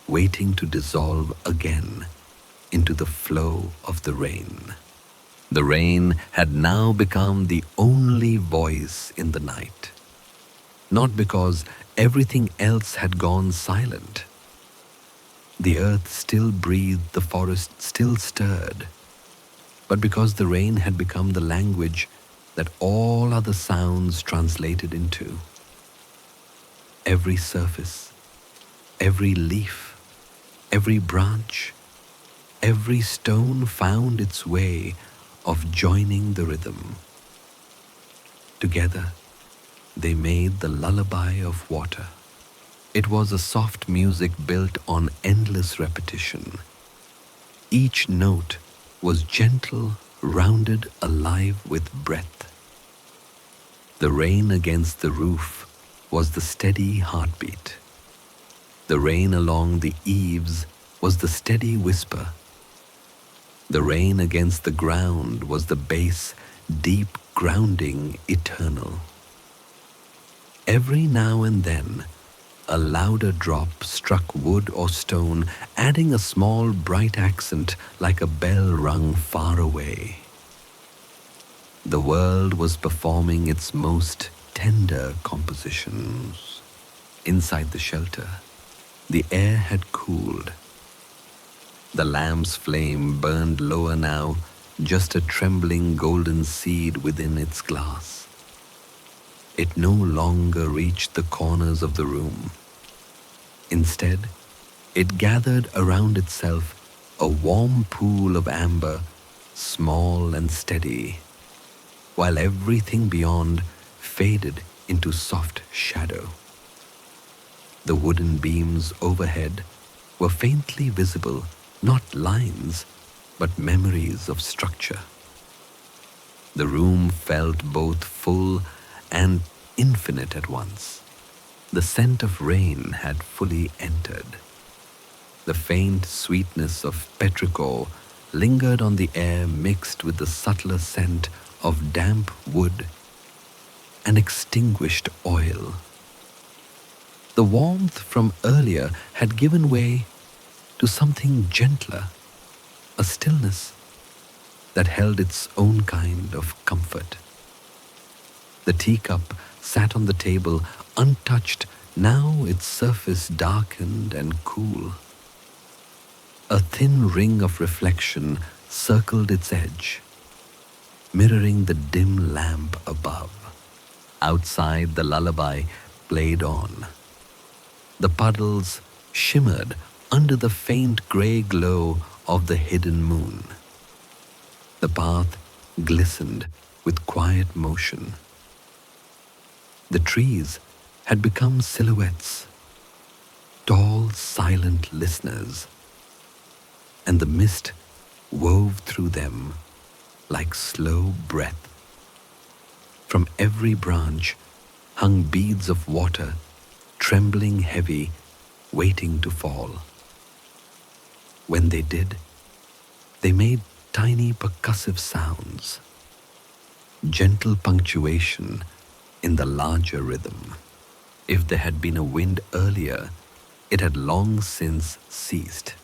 [SPEAKER 1] waiting to dissolve again into the flow of the rain. The rain had now become the only voice in the night, not because everything else had gone silent. The earth still breathed, the forest still stirred, but because the rain had become the language that all other sounds translated into. Every surface, every leaf, every branch, every stone found its way of joining the rhythm. Together, they made the lullaby of water. It was a soft music built on endless repetition. Each note was gentle, rounded, alive with breath. The rain against the roof was the steady heartbeat. The rain along the eaves was the steady whisper. The rain against the ground was the bass, deep, grounding, eternal. Every now and then, a louder drop struck wood or stone, adding a small bright accent like a bell rung far away. The world was performing its most tender compositions. Inside the shelter, the air had cooled. The lamp's flame burned lower now, just a trembling golden seed within its glass. It no longer reached the corners of the room. Instead, it gathered around itself a warm pool of amber, small and steady, while everything beyond faded into soft shadow. The wooden beams overhead were faintly visible, not lines, but memories of structure. The room felt both full and infinite at once. The scent of rain had fully entered. The faint sweetness of petrichor lingered on the air, mixed with the subtler scent of damp wood and extinguished oil. The warmth from earlier had given way to something gentler, a stillness that held its own kind of comfort. The teacup sat on the table untouched, now its surface darkened and cool. A thin ring of reflection circled its edge, mirroring the dim lamp above. Outside, the lullaby played on. The puddles shimmered under the faint grey glow of the hidden moon. The path glistened with quiet motion. The trees had become silhouettes, tall, silent listeners, and the mist wove through them like slow breath. From every branch hung beads of water, trembling heavy, waiting to fall. When they did, they made tiny percussive sounds, gentle punctuation in the larger rhythm. If there had been a wind earlier, it had long since ceased.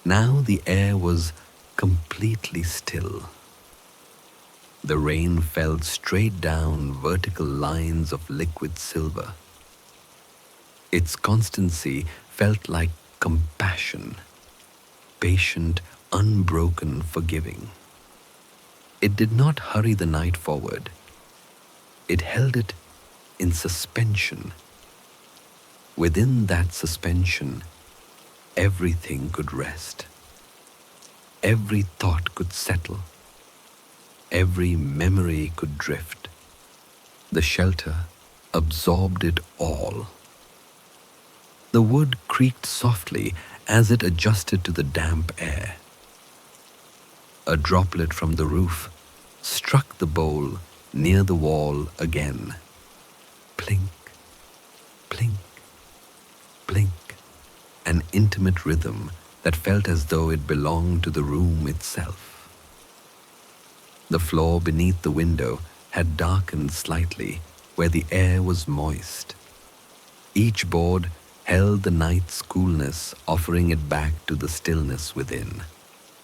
[SPEAKER 1] Now the air was completely still. The rain fell straight down vertical lines of liquid silver. Its constancy felt like compassion, patient, unbroken, forgiving. It did not hurry the night forward. It held it in suspension. Within that suspension, everything could rest. Every thought could settle. Every memory could drift. The shelter absorbed it all. The wood creaked softly as it adjusted to the damp air. A droplet from the roof struck the bowl near the wall again. Plink, plink, plink, an intimate rhythm that felt as though it belonged to the room itself. The floor beneath the window had darkened slightly where the air was moist. Each board held the night's coolness, offering it back to the stillness within.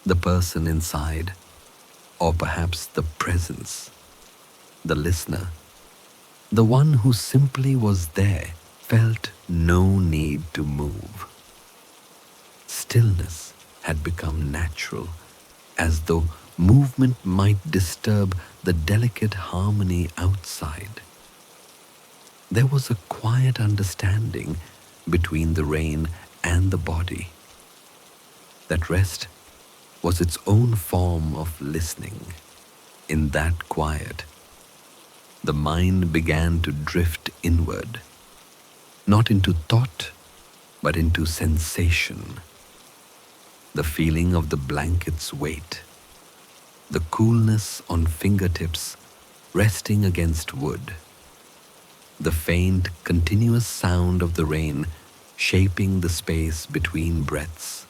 [SPEAKER 1] The person inside, or perhaps the presence, the listener, the one who simply was there, felt no need to move. Stillness had become natural, as though movement might disturb the delicate harmony outside. There was a quiet understanding between the rain and the body. That rest was its own form of listening. In that quiet, the mind began to drift inward, not into thought, but into sensation. The feeling of the blanket's weight, the coolness on fingertips resting against wood, the faint, continuous sound of the rain shaping the space between breaths.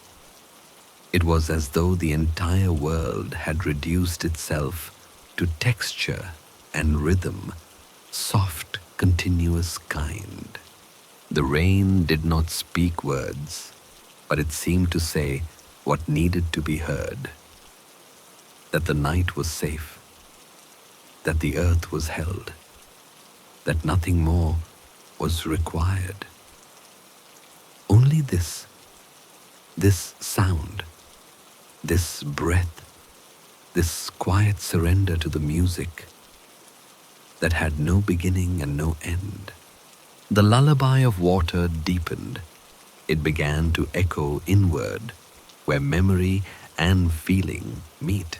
[SPEAKER 1] It was as though the entire world had reduced itself to texture and rhythm, soft, continuous kind. The rain did not speak words, but it seemed to say what needed to be heard: that the night was safe, that the earth was held, that nothing more was required. Only this sound, this breath, this quiet surrender to the music that had no beginning and no end. The lullaby of water deepened. It began to echo inward, where memory and feeling meet.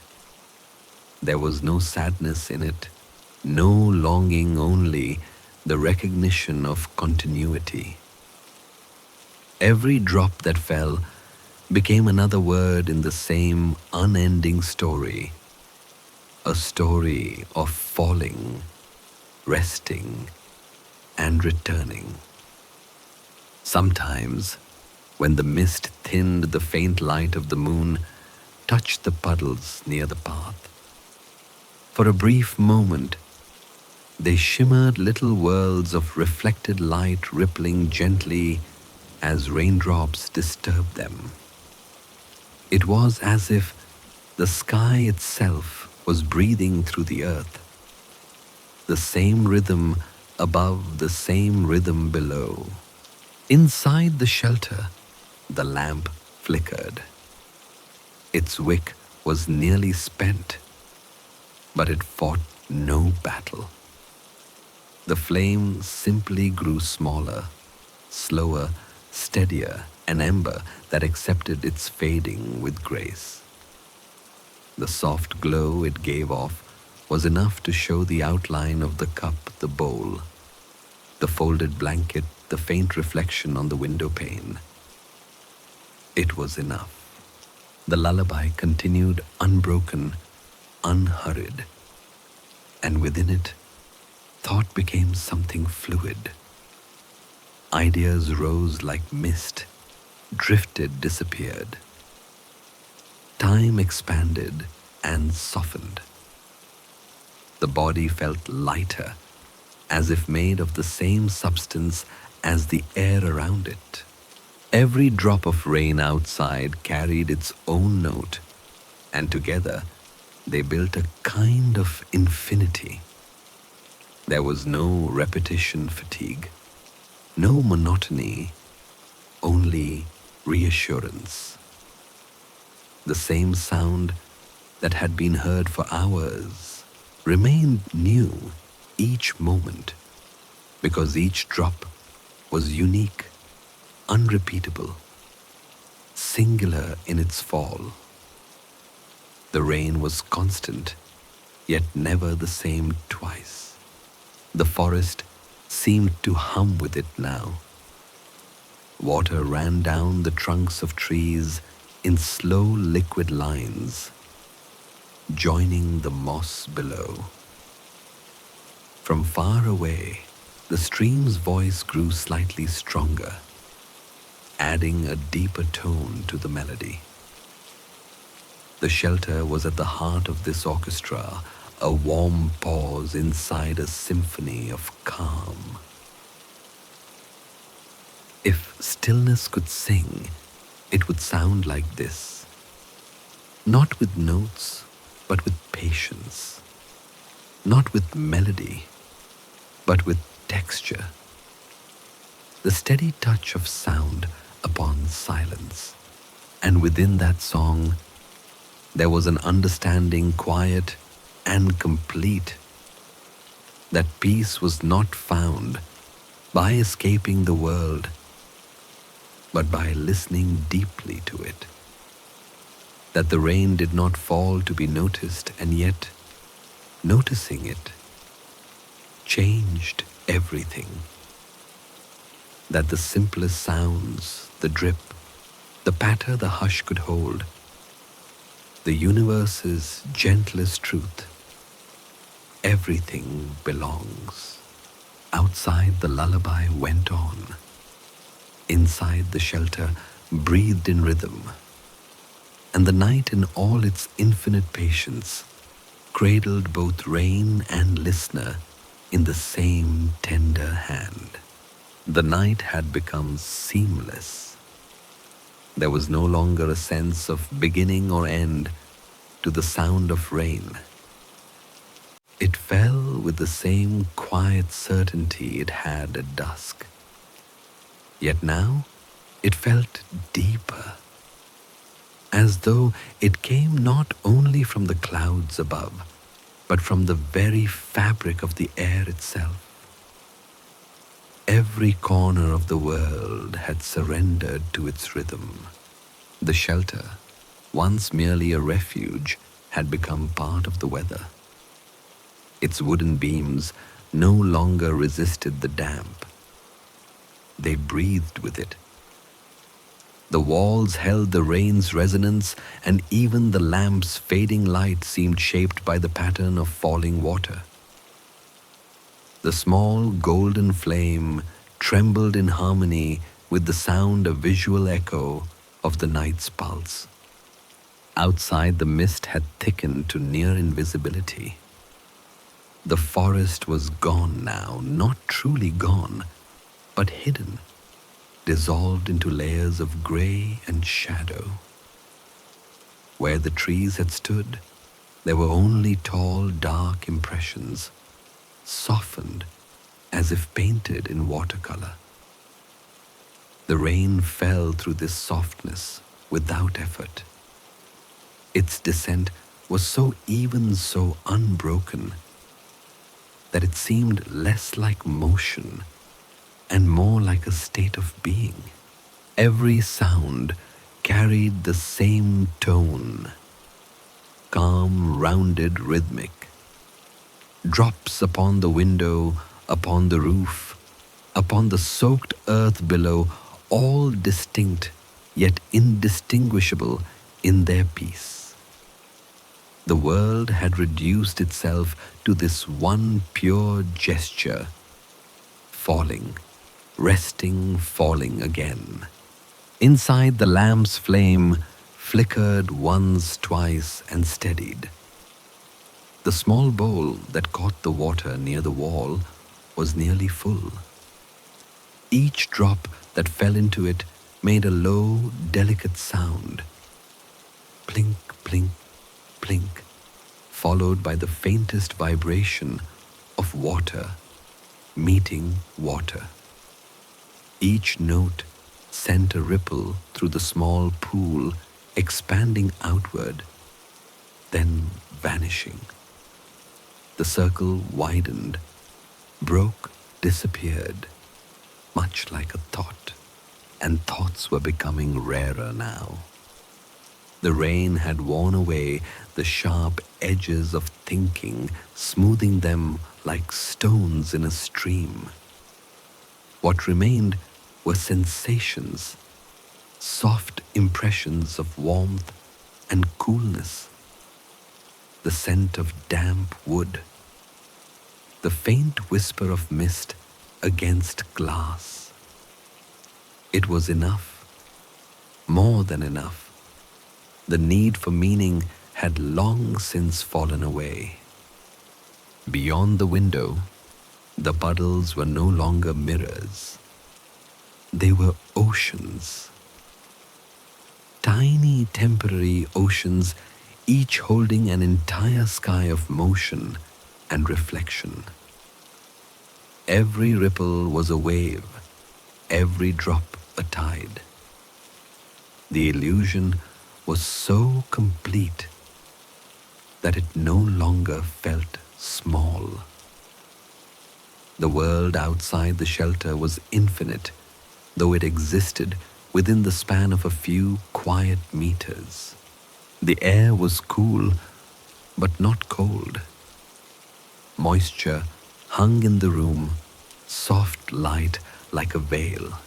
[SPEAKER 1] There was no sadness in it, no longing, only the recognition of continuity. Every drop that fell became another word in the same unending story, a story of falling, resting, and returning. Sometimes, when the mist thinned, the faint light of the moon touched the puddles near the path. For a brief moment, they shimmered little worlds of reflected light rippling gently as raindrops disturbed them. It was as if the sky itself was breathing through the earth, the same rhythm above, the same rhythm below. Inside the shelter, the lamp flickered. Its wick was nearly spent, but it fought no battle. The flame simply grew smaller, slower, steadier, an ember that accepted its fading with grace. The soft glow it gave off was enough to show the outline of the cup, the bowl, the folded blanket, the faint reflection on the window pane. It was enough. The lullaby continued unbroken, unhurried, and within it, thought became something fluid. Ideas rose like mist, drifted, disappeared. Time expanded and softened. The body felt lighter, as if made of the same substance as the air around it. Every drop of rain outside carried its own note, and together they built a kind of infinity. There was no repetition fatigue, no monotony, only reassurance. The same sound that had been heard for hours remained new each moment, because each drop was unique, unrepeatable, singular in its fall. The rain was constant, yet never the same twice. The forest seemed to hum with it now. Water ran down the trunks of trees in slow liquid lines, joining the moss below. From far away, the stream's voice grew slightly stronger, adding a deeper tone to the melody. The shelter was at the heart of this orchestra, a warm pause inside a symphony of calm. If stillness could sing, it would sound like this, not with notes, but with patience, not with melody, but with texture, the steady touch of sound upon silence. And within that song, there was an understanding quiet and complete, that peace was not found by escaping the world, but by listening deeply to it. That the rain did not fall to be noticed, and yet noticing it changed everything. That the simplest sounds, the drip, the patter the hush could hold, the universe's gentlest truth, everything belongs. Outside the lullaby went on. Inside the shelter breathed in rhythm, and the night in all its infinite patience cradled both rain and listener in the same tender hand. The night had become seamless. There was no longer a sense of beginning or end to the sound of rain. It fell with the same quiet certainty it had at dusk. Yet now it felt deeper, as though it came not only from the clouds above, but from the very fabric of the air itself. Every corner of the world had surrendered to its rhythm. The shelter, once merely a refuge, had become part of the weather. Its wooden beams no longer resisted the damp. They breathed with it. The walls held the rain's resonance, and even the lamp's fading light seemed shaped by the pattern of falling water. The small golden flame trembled in harmony with the sound, a visual echo of the night's pulse. Outside, the mist had thickened to near invisibility. The forest was gone now, not truly gone, but hidden, dissolved into layers of grey and shadow. Where the trees had stood, there were only tall, dark impressions, softened as if painted in watercolor. The rain fell through this softness without effort. Its descent was so even, so unbroken, that it seemed less like motion and more like a state of being. Every sound carried the same tone, calm, rounded, rhythmic. Drops upon the window, upon the roof, upon the soaked earth below, all distinct yet indistinguishable in their peace. The world had reduced itself to this one pure gesture, falling, resting, falling again. Inside, the lamp's flame flickered once, twice, and steadied. The small bowl that caught the water near the wall was nearly full. Each drop that fell into it made a low, delicate sound. Plink, plink, plink, followed by the faintest vibration of water meeting water. Each note sent a ripple through the small pool, expanding outward, then vanishing. The circle widened, broke, disappeared, much like a thought, and thoughts were becoming rarer now. The rain had worn away the sharp edges of thinking, smoothing them like stones in a stream. What remained were sensations, soft impressions of warmth and coolness, the scent of damp wood, the faint whisper of mist against glass. It was enough, more than enough. The need for meaning had long since fallen away. Beyond the window, the puddles were no longer mirrors. They were oceans, tiny temporary oceans, each holding an entire sky of motion and reflection. Every ripple was a wave, every drop a tide. The illusion was so complete that it no longer felt small. The world outside the shelter was infinite, though it existed within the span of a few quiet meters. The air was cool, but not cold. Moisture hung in the room, soft light like a veil.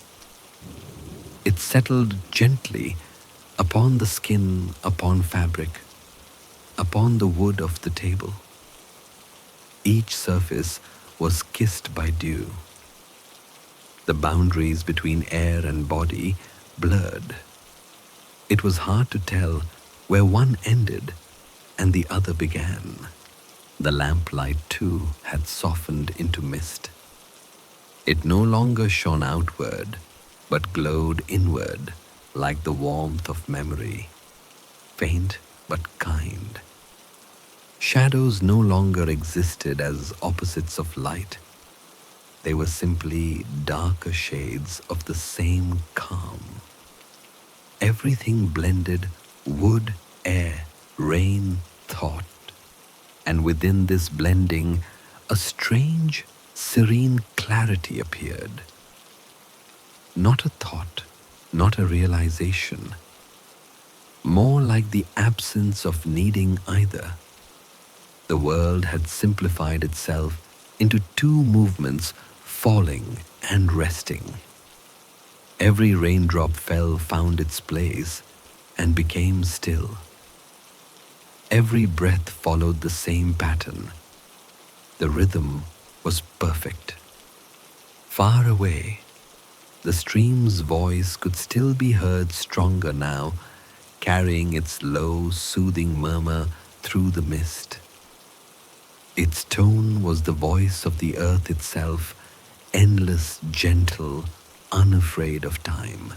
[SPEAKER 1] It settled gently upon the skin, upon fabric, upon the wood of the table. Each surface was kissed by dew. The boundaries between air and body blurred. It was hard to tell where one ended and the other began. The lamplight, too, had softened into mist. It no longer shone outward, but glowed inward like the warmth of memory, faint but kind. Shadows no longer existed as opposites of light. They were simply darker shades of the same calm. Everything blended: wood, air, rain, thought. And within this blending, a strange, serene clarity appeared. Not a thought, not a realization, more like the absence of needing either. The world had simplified itself into two movements, falling and resting. Every raindrop fell, found its place, and became still. Every breath followed the same pattern. The rhythm was perfect. Far away, the stream's voice could still be heard, stronger now, carrying its low, soothing murmur through the mist. Its tone was the voice of the earth itself, endless, gentle, unafraid of time.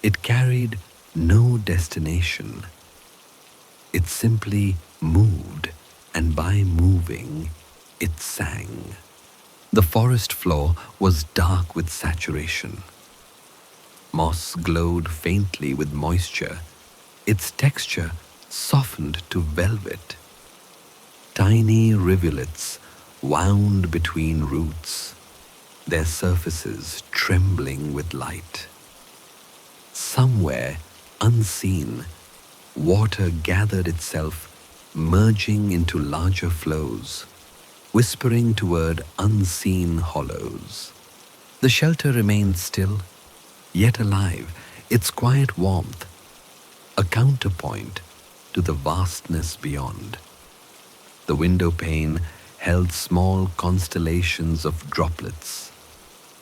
[SPEAKER 1] It carried no destination. It simply moved, and by moving, it sang. The forest floor was dark with saturation. Moss glowed faintly with moisture, its texture softened to velvet. Tiny rivulets wound between roots, their surfaces trembling with light. Somewhere, unseen, water gathered itself, merging into larger flows, whispering toward unseen hollows. The shelter remained still, yet alive, its quiet warmth a counterpoint to the vastness beyond. The window pane held small constellations of droplets,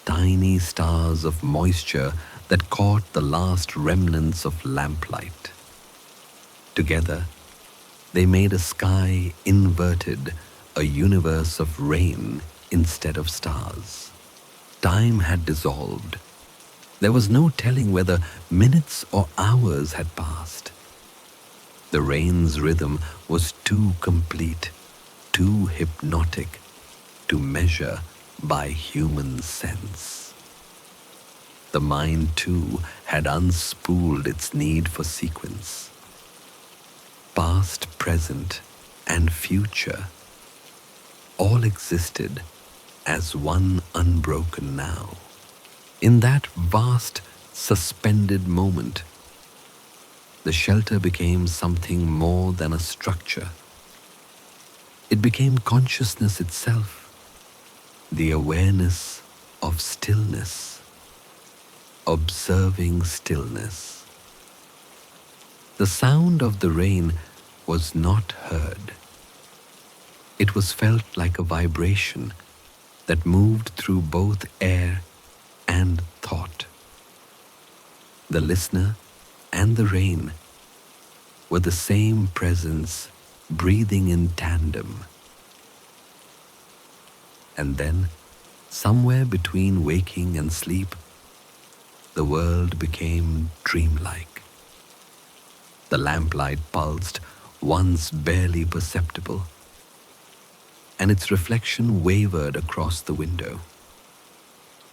[SPEAKER 1] tiny stars of moisture that caught the last remnants of lamplight. Together, they made a sky inverted, a universe of rain instead of stars. Time had dissolved. There was no telling whether minutes or hours had passed. The rain's rhythm was too complete, too hypnotic to measure by human sense. The mind, too, had unspooled its need for sequence. Past, present, and future all existed as one unbroken now. In that vast, suspended moment, the shelter became something more than a structure. It became consciousness itself, the awareness of stillness, observing stillness. The sound of the rain was not heard. It was felt like a vibration that moved through both air and thought. The listener and the rain were the same presence, breathing in tandem. And then, somewhere between waking and sleep, the world became dreamlike. The lamplight pulsed, once barely perceptible, and its reflection wavered across the window.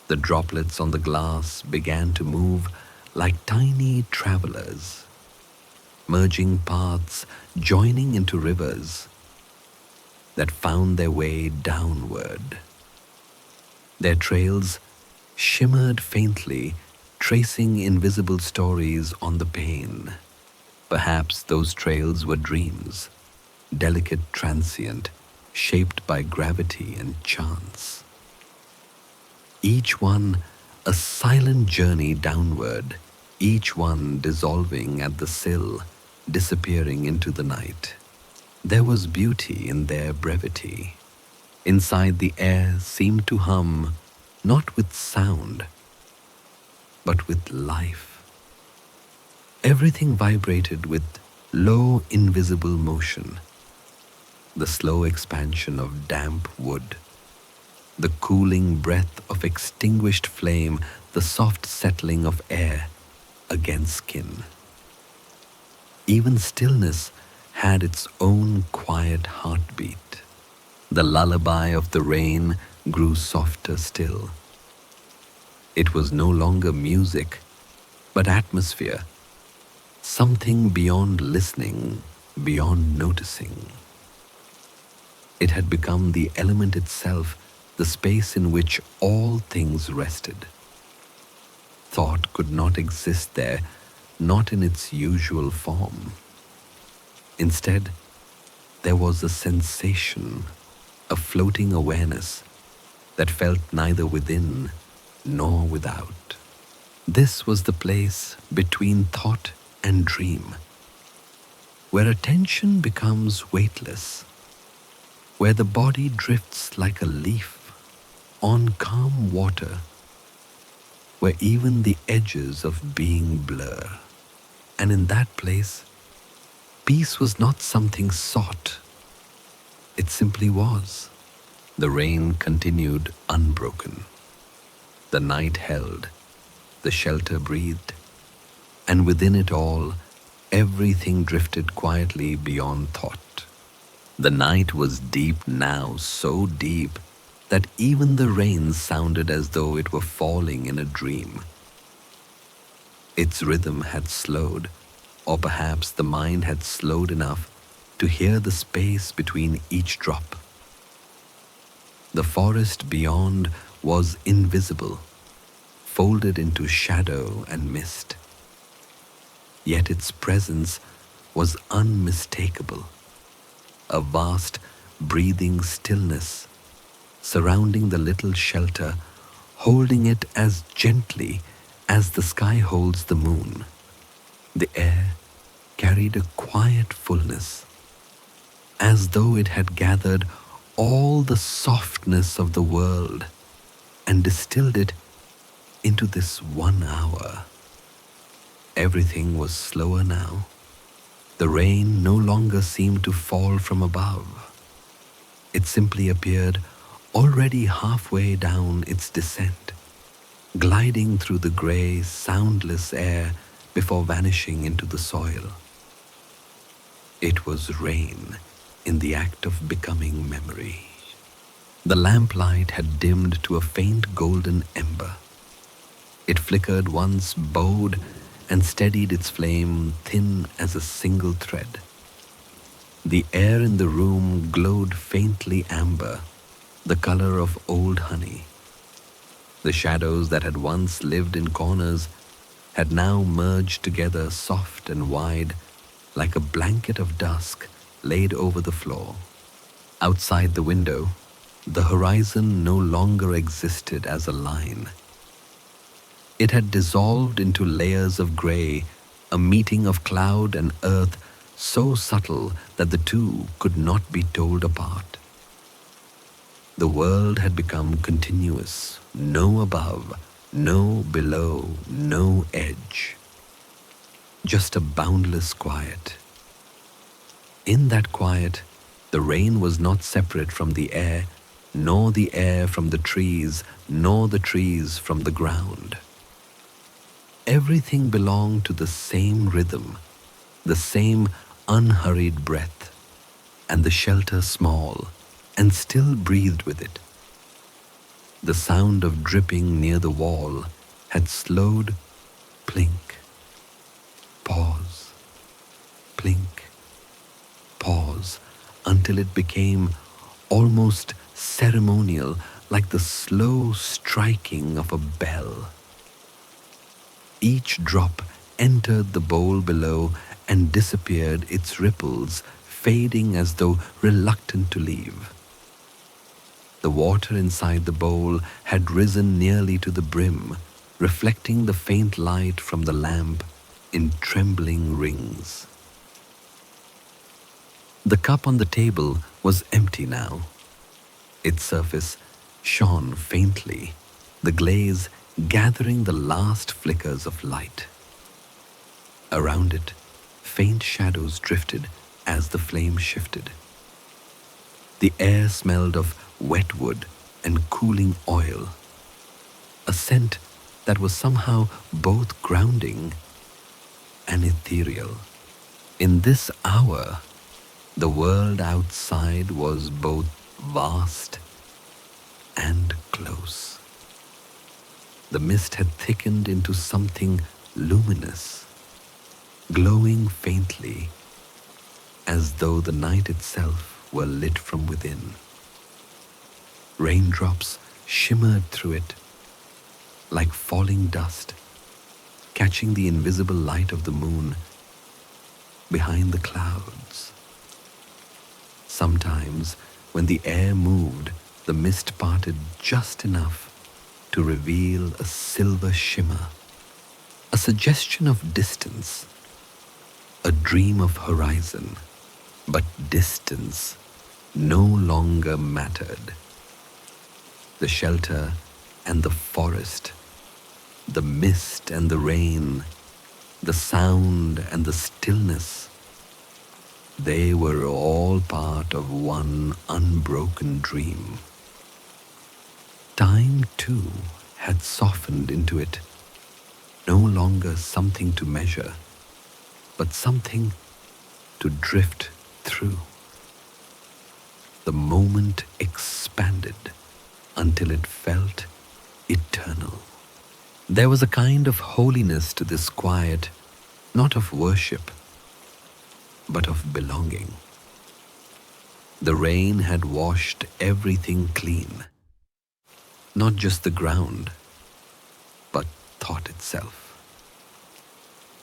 [SPEAKER 1] The droplets on the glass began to move like tiny travelers, merging paths, joining into rivers that found their way downward. Their trails shimmered faintly, tracing invisible stories on the pane. Perhaps those trails were dreams, delicate, transient, shaped by gravity and chance. Each one a silent journey downward, each one dissolving at the sill, disappearing into the night. There was beauty in their brevity. Inside, the air seemed to hum, not with sound, but with life. Everything vibrated with low, invisible motion, the slow expansion of damp wood, the cooling breath of extinguished flame, the soft settling of air against skin. Even stillness had its own quiet heartbeat. The lullaby of the rain grew softer still. It was no longer music, but atmosphere, something beyond listening, beyond noticing. It had become the element itself, the space in which all things rested. Thought could not exist there, not in its usual form. Instead, there was a sensation, a floating awareness that felt neither within nor without. This was the place between thought and dream, where attention becomes weightless, where the body drifts like a leaf on calm water, where even the edges of being blur. And in that place, peace was not something sought, it simply was. The rain continued unbroken. The night held, the shelter breathed, and within it all, everything drifted quietly beyond thought. The night was deep now, so deep that even the rain sounded as though it were falling in a dream. Its rhythm had slowed, or perhaps the mind had slowed enough to hear the space between each drop. The forest beyond was invisible, folded into shadow and mist. Yet its presence was unmistakable, a vast, breathing stillness surrounding the little shelter, holding it as gently as the sky holds the moon. The air carried a quiet fullness, as though it had gathered all the softness of the world and distilled it into this 1 hour. Everything was slower now. The rain no longer seemed to fall from above. It simply appeared already halfway down its descent, gliding through the grey, soundless air before vanishing into the soil. It was rain in the act of becoming memory. The lamplight had dimmed to a faint golden ember. It flickered once, bowed, and steadied its flame thin as a single thread. The air in the room glowed faintly amber, the color of old honey. The shadows that had once lived in corners had now merged together, soft and wide, like a blanket of dusk laid over the floor. Outside the window, the horizon no longer existed as a line. It had dissolved into layers of grey, a meeting of cloud and earth so subtle that the two could not be told apart. The world had become continuous, no above, no below, no edge. Just a boundless quiet. In that quiet, the rain was not separate from the air, nor the air from the trees, nor the trees from the ground. Everything belonged to the same rhythm, the same unhurried breath, and the shelter small and still breathed with it. The sound of dripping near the wall had slowed, plink, pause, plink, pause, until it became almost ceremonial, like the slow striking of a bell. Each drop entered the bowl below and disappeared, its ripples fading as though reluctant to leave. The water inside the bowl had risen nearly to the brim, reflecting the faint light from the lamp in trembling rings. The cup on the table was empty now. Its surface shone faintly, the glaze gathering the last flickers of light. Around it, faint shadows drifted as the flame shifted. The air smelled of wet wood and cooling oil, a scent that was somehow both grounding and ethereal. In this hour, the world outside was both vast and close. The mist had thickened into something luminous, glowing faintly, as though the night itself were lit from within. Raindrops shimmered through it like falling dust, catching the invisible light of the moon behind the clouds. Sometimes, when the air moved, the mist parted just enough to reveal a silver shimmer, a suggestion of distance, a dream of horizon. But distance no longer mattered. The shelter and the forest, the mist and the rain, the sound and the stillness, they were all part of one unbroken dream. Time, too, had softened into it, no longer something to measure, but something to drift through. The moment expanded until it felt eternal. There was a kind of holiness to this quiet, not of worship, but of belonging. The rain had washed everything clean, not just the ground, but thought itself.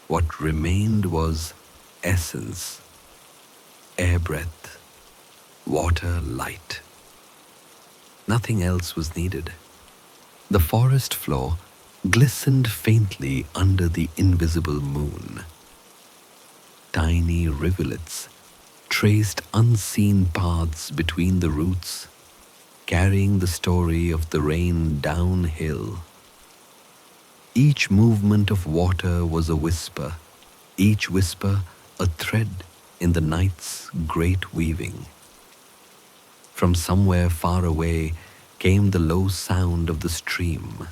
[SPEAKER 1] What remained was essence, air breath, water, light. Nothing else was needed. The forest floor glistened faintly under the invisible moon. Tiny rivulets traced unseen paths between the roots, carrying the story of the rain downhill. Each movement of water was a whisper, each whisper a thread in the night's great weaving. From somewhere far away came the low sound of the stream.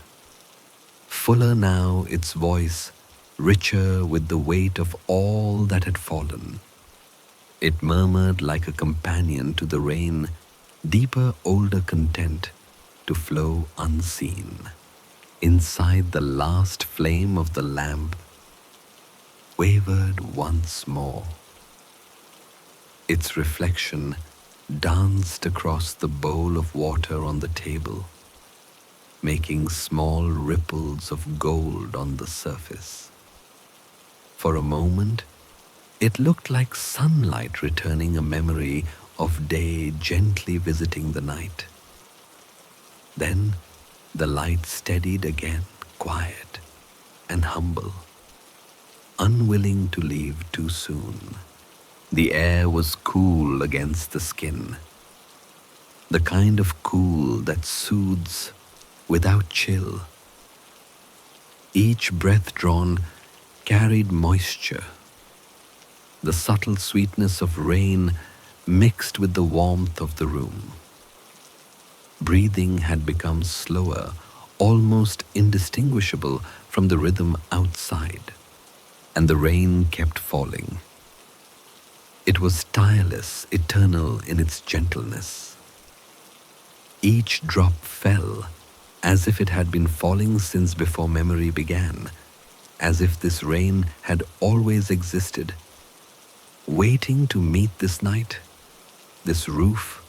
[SPEAKER 1] Fuller now its voice, richer with the weight of all that had fallen. It murmured like a companion to the rain, deeper, older content to flow unseen. Inside the last flame of the lamp wavered once more. Its reflection danced across the bowl of water on the table, making small ripples of gold on the surface. For a moment, it looked like sunlight returning, a memory of day gently visiting the night. Then the light steadied again, quiet and humble, unwilling to leave too soon. The air was cool against the skin, the kind of cool that soothes without chill. Each breath drawn carried moisture, the subtle sweetness of rain mixed with the warmth of the room. Breathing had become slower, almost indistinguishable from the rhythm outside, and the rain kept falling. It was tireless, eternal in its gentleness. Each drop fell as if it had been falling since before memory began, as if this rain had always existed, waiting to meet this night, this roof,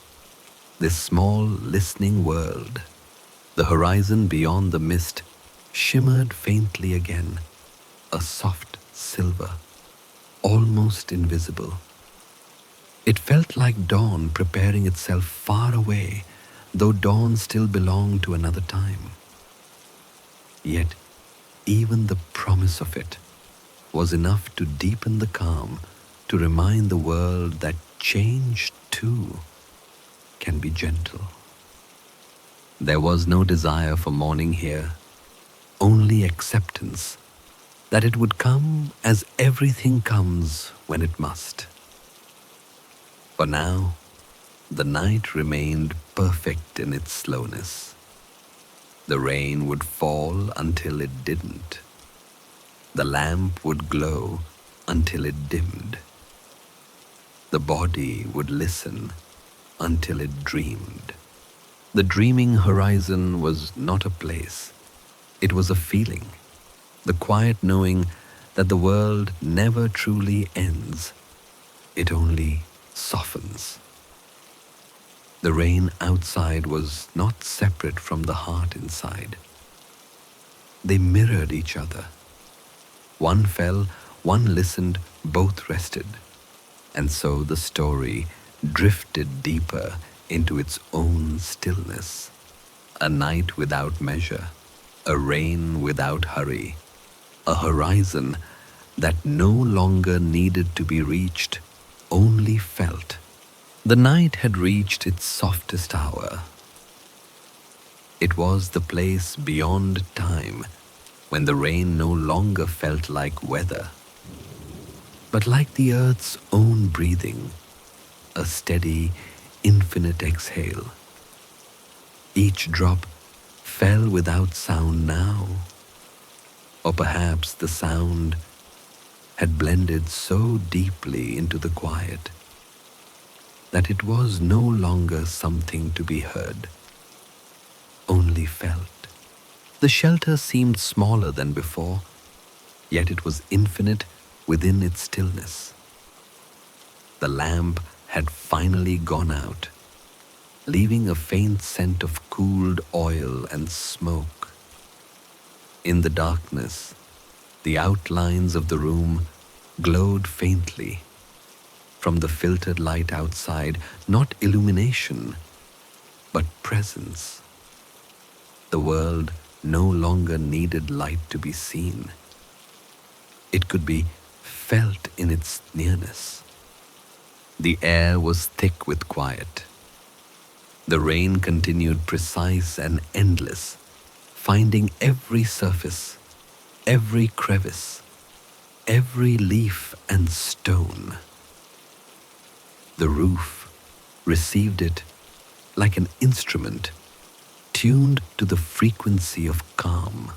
[SPEAKER 1] this small listening world. The horizon beyond the mist shimmered faintly again, a soft silver, almost invisible. It felt like dawn preparing itself far away, though dawn still belonged to another time. Yet, even the promise of it was enough to deepen the calm, to remind the world that change, too, can be gentle. There was no desire for morning here, only acceptance that it would come as everything comes when it must. For now, the night remained perfect in its slowness. The rain would fall until it didn't. The lamp would glow until it dimmed. The body would listen until it dreamed. The dreaming horizon was not a place. It was a feeling, the quiet knowing that the world never truly ends. It only softens. The rain outside was not separate from the heart inside. They mirrored each other. One fell, one listened, both rested. And so the story drifted deeper into its own stillness. A night without measure, a rain without hurry, a horizon that no longer needed to be reached, only felt. The night had reached its softest hour. It was the place beyond time when the rain no longer felt like weather, but like the earth's own breathing, a steady, infinite exhale. Each drop fell without sound now, or perhaps the sound had blended so deeply into the quiet that it was no longer something to be heard, only felt. The shelter seemed smaller than before, yet it was infinite within its stillness. The lamp had finally gone out, leaving a faint scent of cooled oil and smoke. In the darkness, the outlines of the room glowed faintly. From the filtered light outside, not illumination, but presence. The world no longer needed light to be seen. It could be felt in its nearness. The air was thick with quiet. The rain continued precise and endless, finding every surface, every crevice, every leaf and stone. The roof received it like an instrument tuned to the frequency of calm.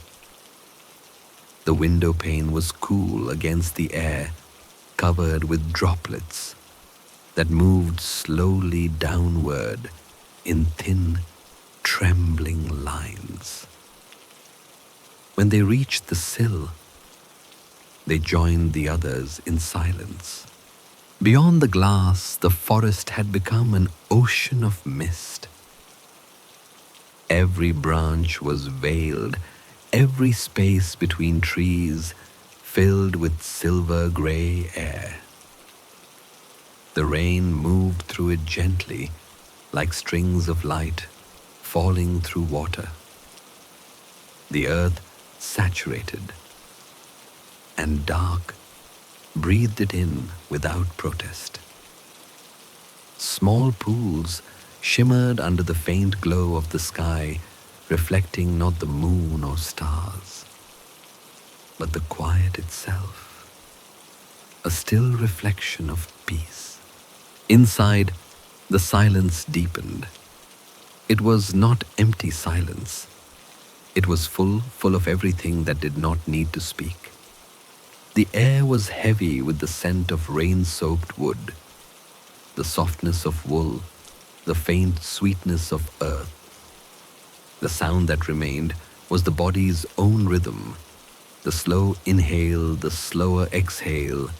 [SPEAKER 1] The window pane was cool against the air, covered with droplets that moved slowly downward in thin, trembling lines. When they reached the sill, they joined the others in silence. Beyond the glass, the forest had become an ocean of mist. Every branch was veiled, every space between trees filled with silver gray air. The rain moved through it gently, like strings of light falling through water. The earth saturated, and dark breathed it in without protest. Small pools shimmered under the faint glow of the sky, reflecting not the moon or stars, but the quiet itself, a still reflection of peace. Inside, the silence deepened. It was not empty silence. It was full of everything that did not need to speak. The air was heavy with the scent of rain-soaked wood, the softness of wool, the faint sweetness of earth. The sound that remained was the body's own rhythm, the slow inhale, the slower exhale,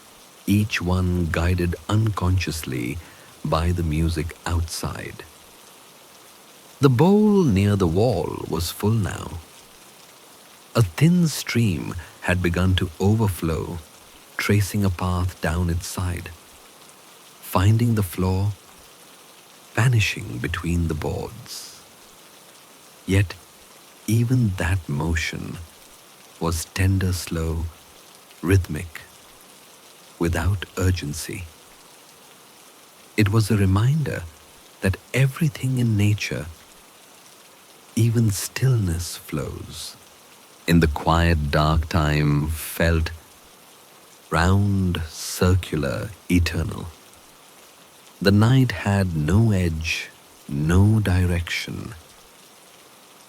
[SPEAKER 1] each one guided unconsciously by the music outside. The bowl near the wall was full now. A thin stream had begun to overflow, tracing a path down its side, finding the floor, vanishing between the boards. Yet even that motion was tender, slow, rhythmic, without urgency. It was a reminder that everything in nature, even stillness, flows. In the quiet dark time felt round, circular, eternal. The night had no edge, no direction.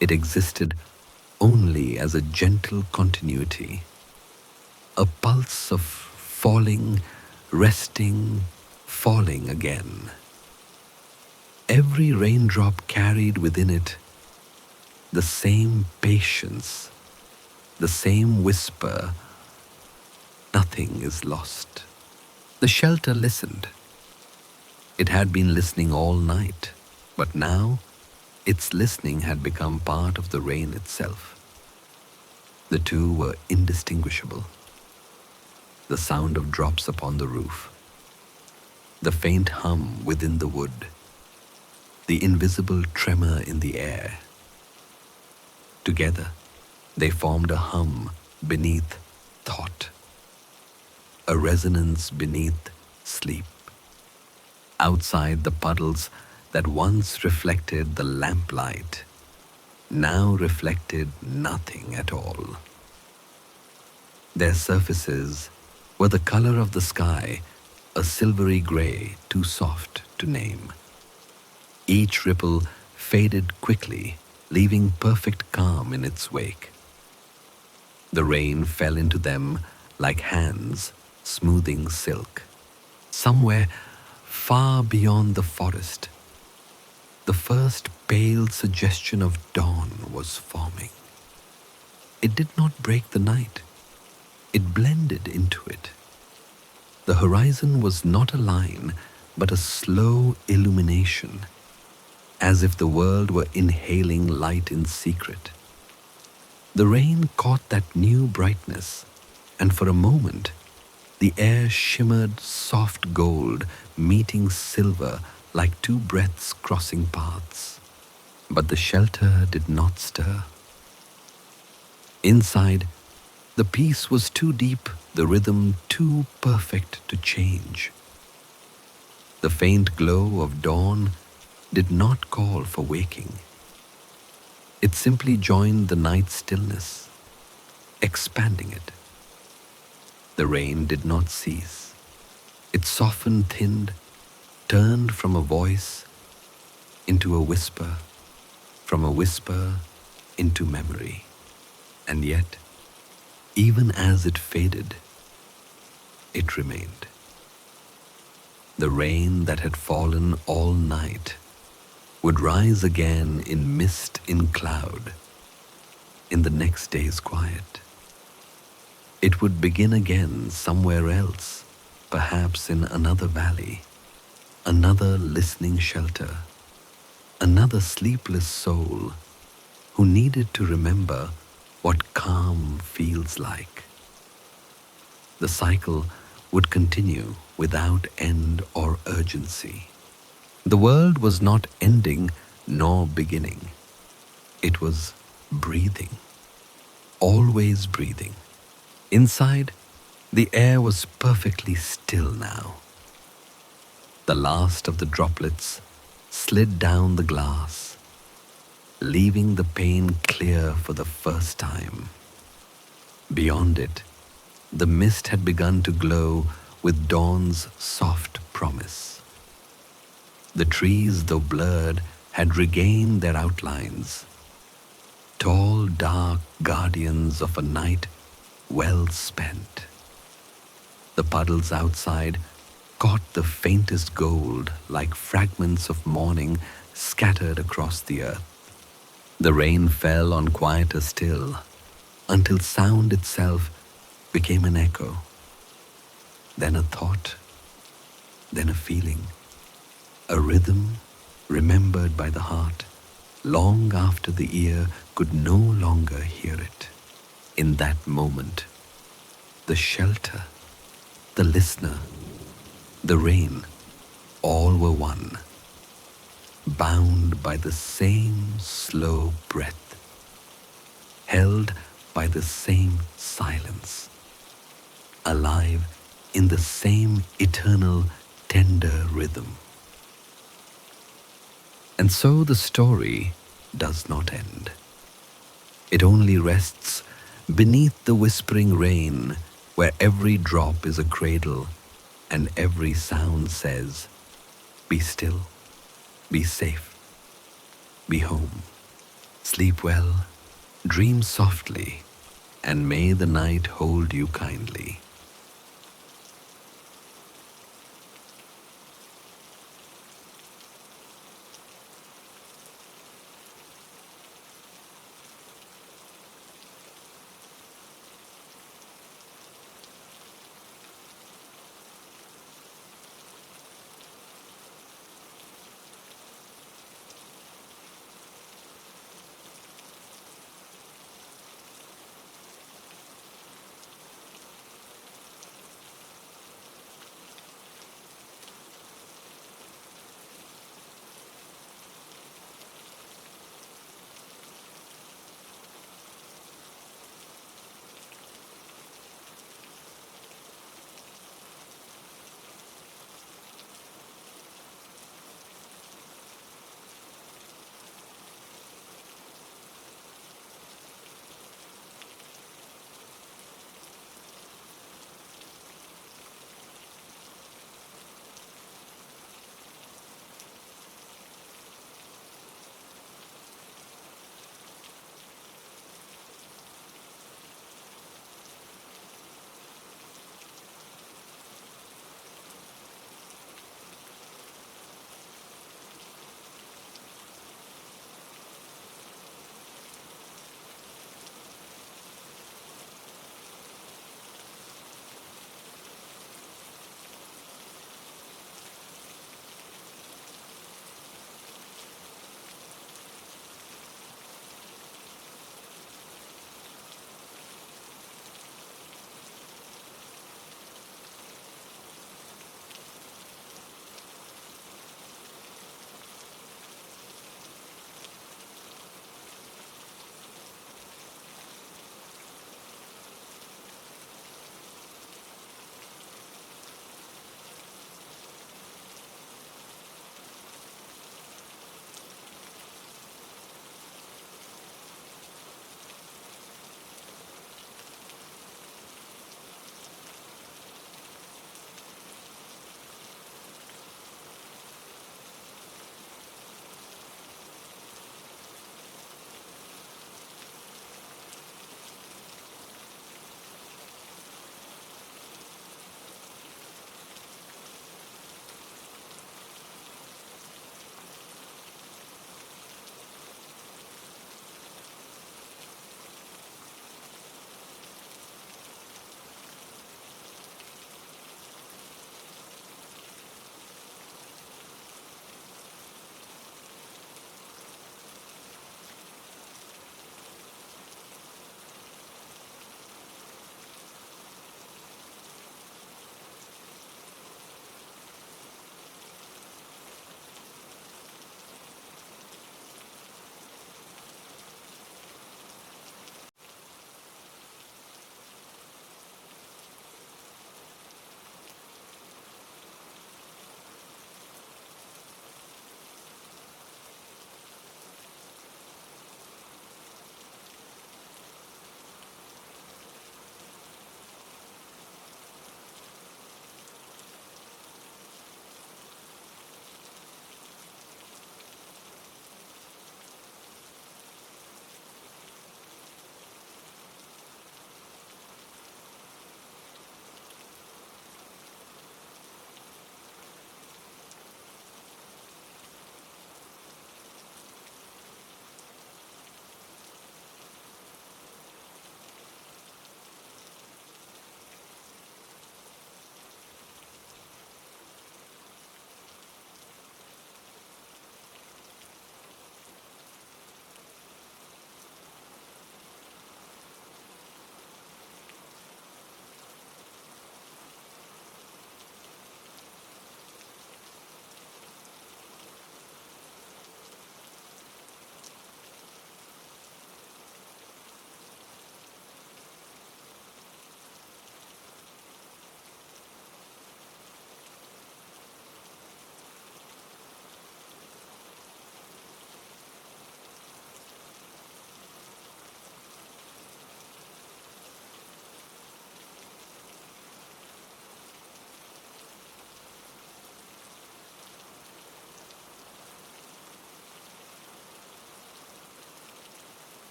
[SPEAKER 1] It existed only as a gentle continuity, a pulse of falling, resting, falling again. Every raindrop carried within it the same patience, the same whisper, nothing is lost. The shelter listened. It had been listening all night, but now its listening had become part of the rain itself. The two were indistinguishable. The sound of drops upon the roof, the faint hum within the wood, the invisible tremor in the air. Together, they formed a hum beneath thought, a resonance beneath sleep. Outside, the puddles that once reflected the lamplight now reflected nothing at all. Their surfaces were the color of the sky, a silvery gray too soft to name. Each ripple faded quickly, leaving perfect calm in its wake. The rain fell into them like hands smoothing silk. Somewhere far beyond the forest, the first pale suggestion of dawn was forming. It did not break the night. It blended into it. The horizon was not a line, but a slow illumination, as if the world were inhaling light in secret. The rain caught that new brightness, and for a moment, the air shimmered soft gold, meeting silver like two breaths crossing paths. But the shelter did not stir. Inside, the peace was too deep, the rhythm too perfect to change. The faint glow of dawn did not call for waking. It simply joined the night stillness, expanding it. The rain did not cease. It softened, thinned, turned from a voice into a whisper, from a whisper into memory. And yet, even as it faded, it remained. The rain that had fallen all night would rise again in mist, in cloud, in the next day's quiet. It would begin again somewhere else, perhaps in another valley, another listening shelter, another sleepless soul who needed to remember what calm feels like. The cycle would continue without end or urgency. The world was not ending nor beginning. It was breathing, always breathing. Inside, the air was perfectly still now. The last of the droplets slid down the glass, leaving the pane clear for the first time. Beyond it, the mist had begun to glow with dawn's soft promise. The trees, though blurred, had regained their outlines, tall, dark guardians of a night well spent. The puddles outside caught the faintest gold like fragments of morning scattered across the earth. The rain fell on quieter still until sound itself became an echo, then a thought, then a feeling, a rhythm remembered by the heart long after the ear could no longer hear it. In that moment, the shelter, the listener, the rain, all were one, bound by the same slow breath, held by the same silence, alive in the same eternal tender rhythm. And so the story does not end. It only rests beneath the whispering rain, where every drop is a cradle and every sound says, "Be still, be safe, be home. Sleep well, dream softly, and may the night hold you kindly."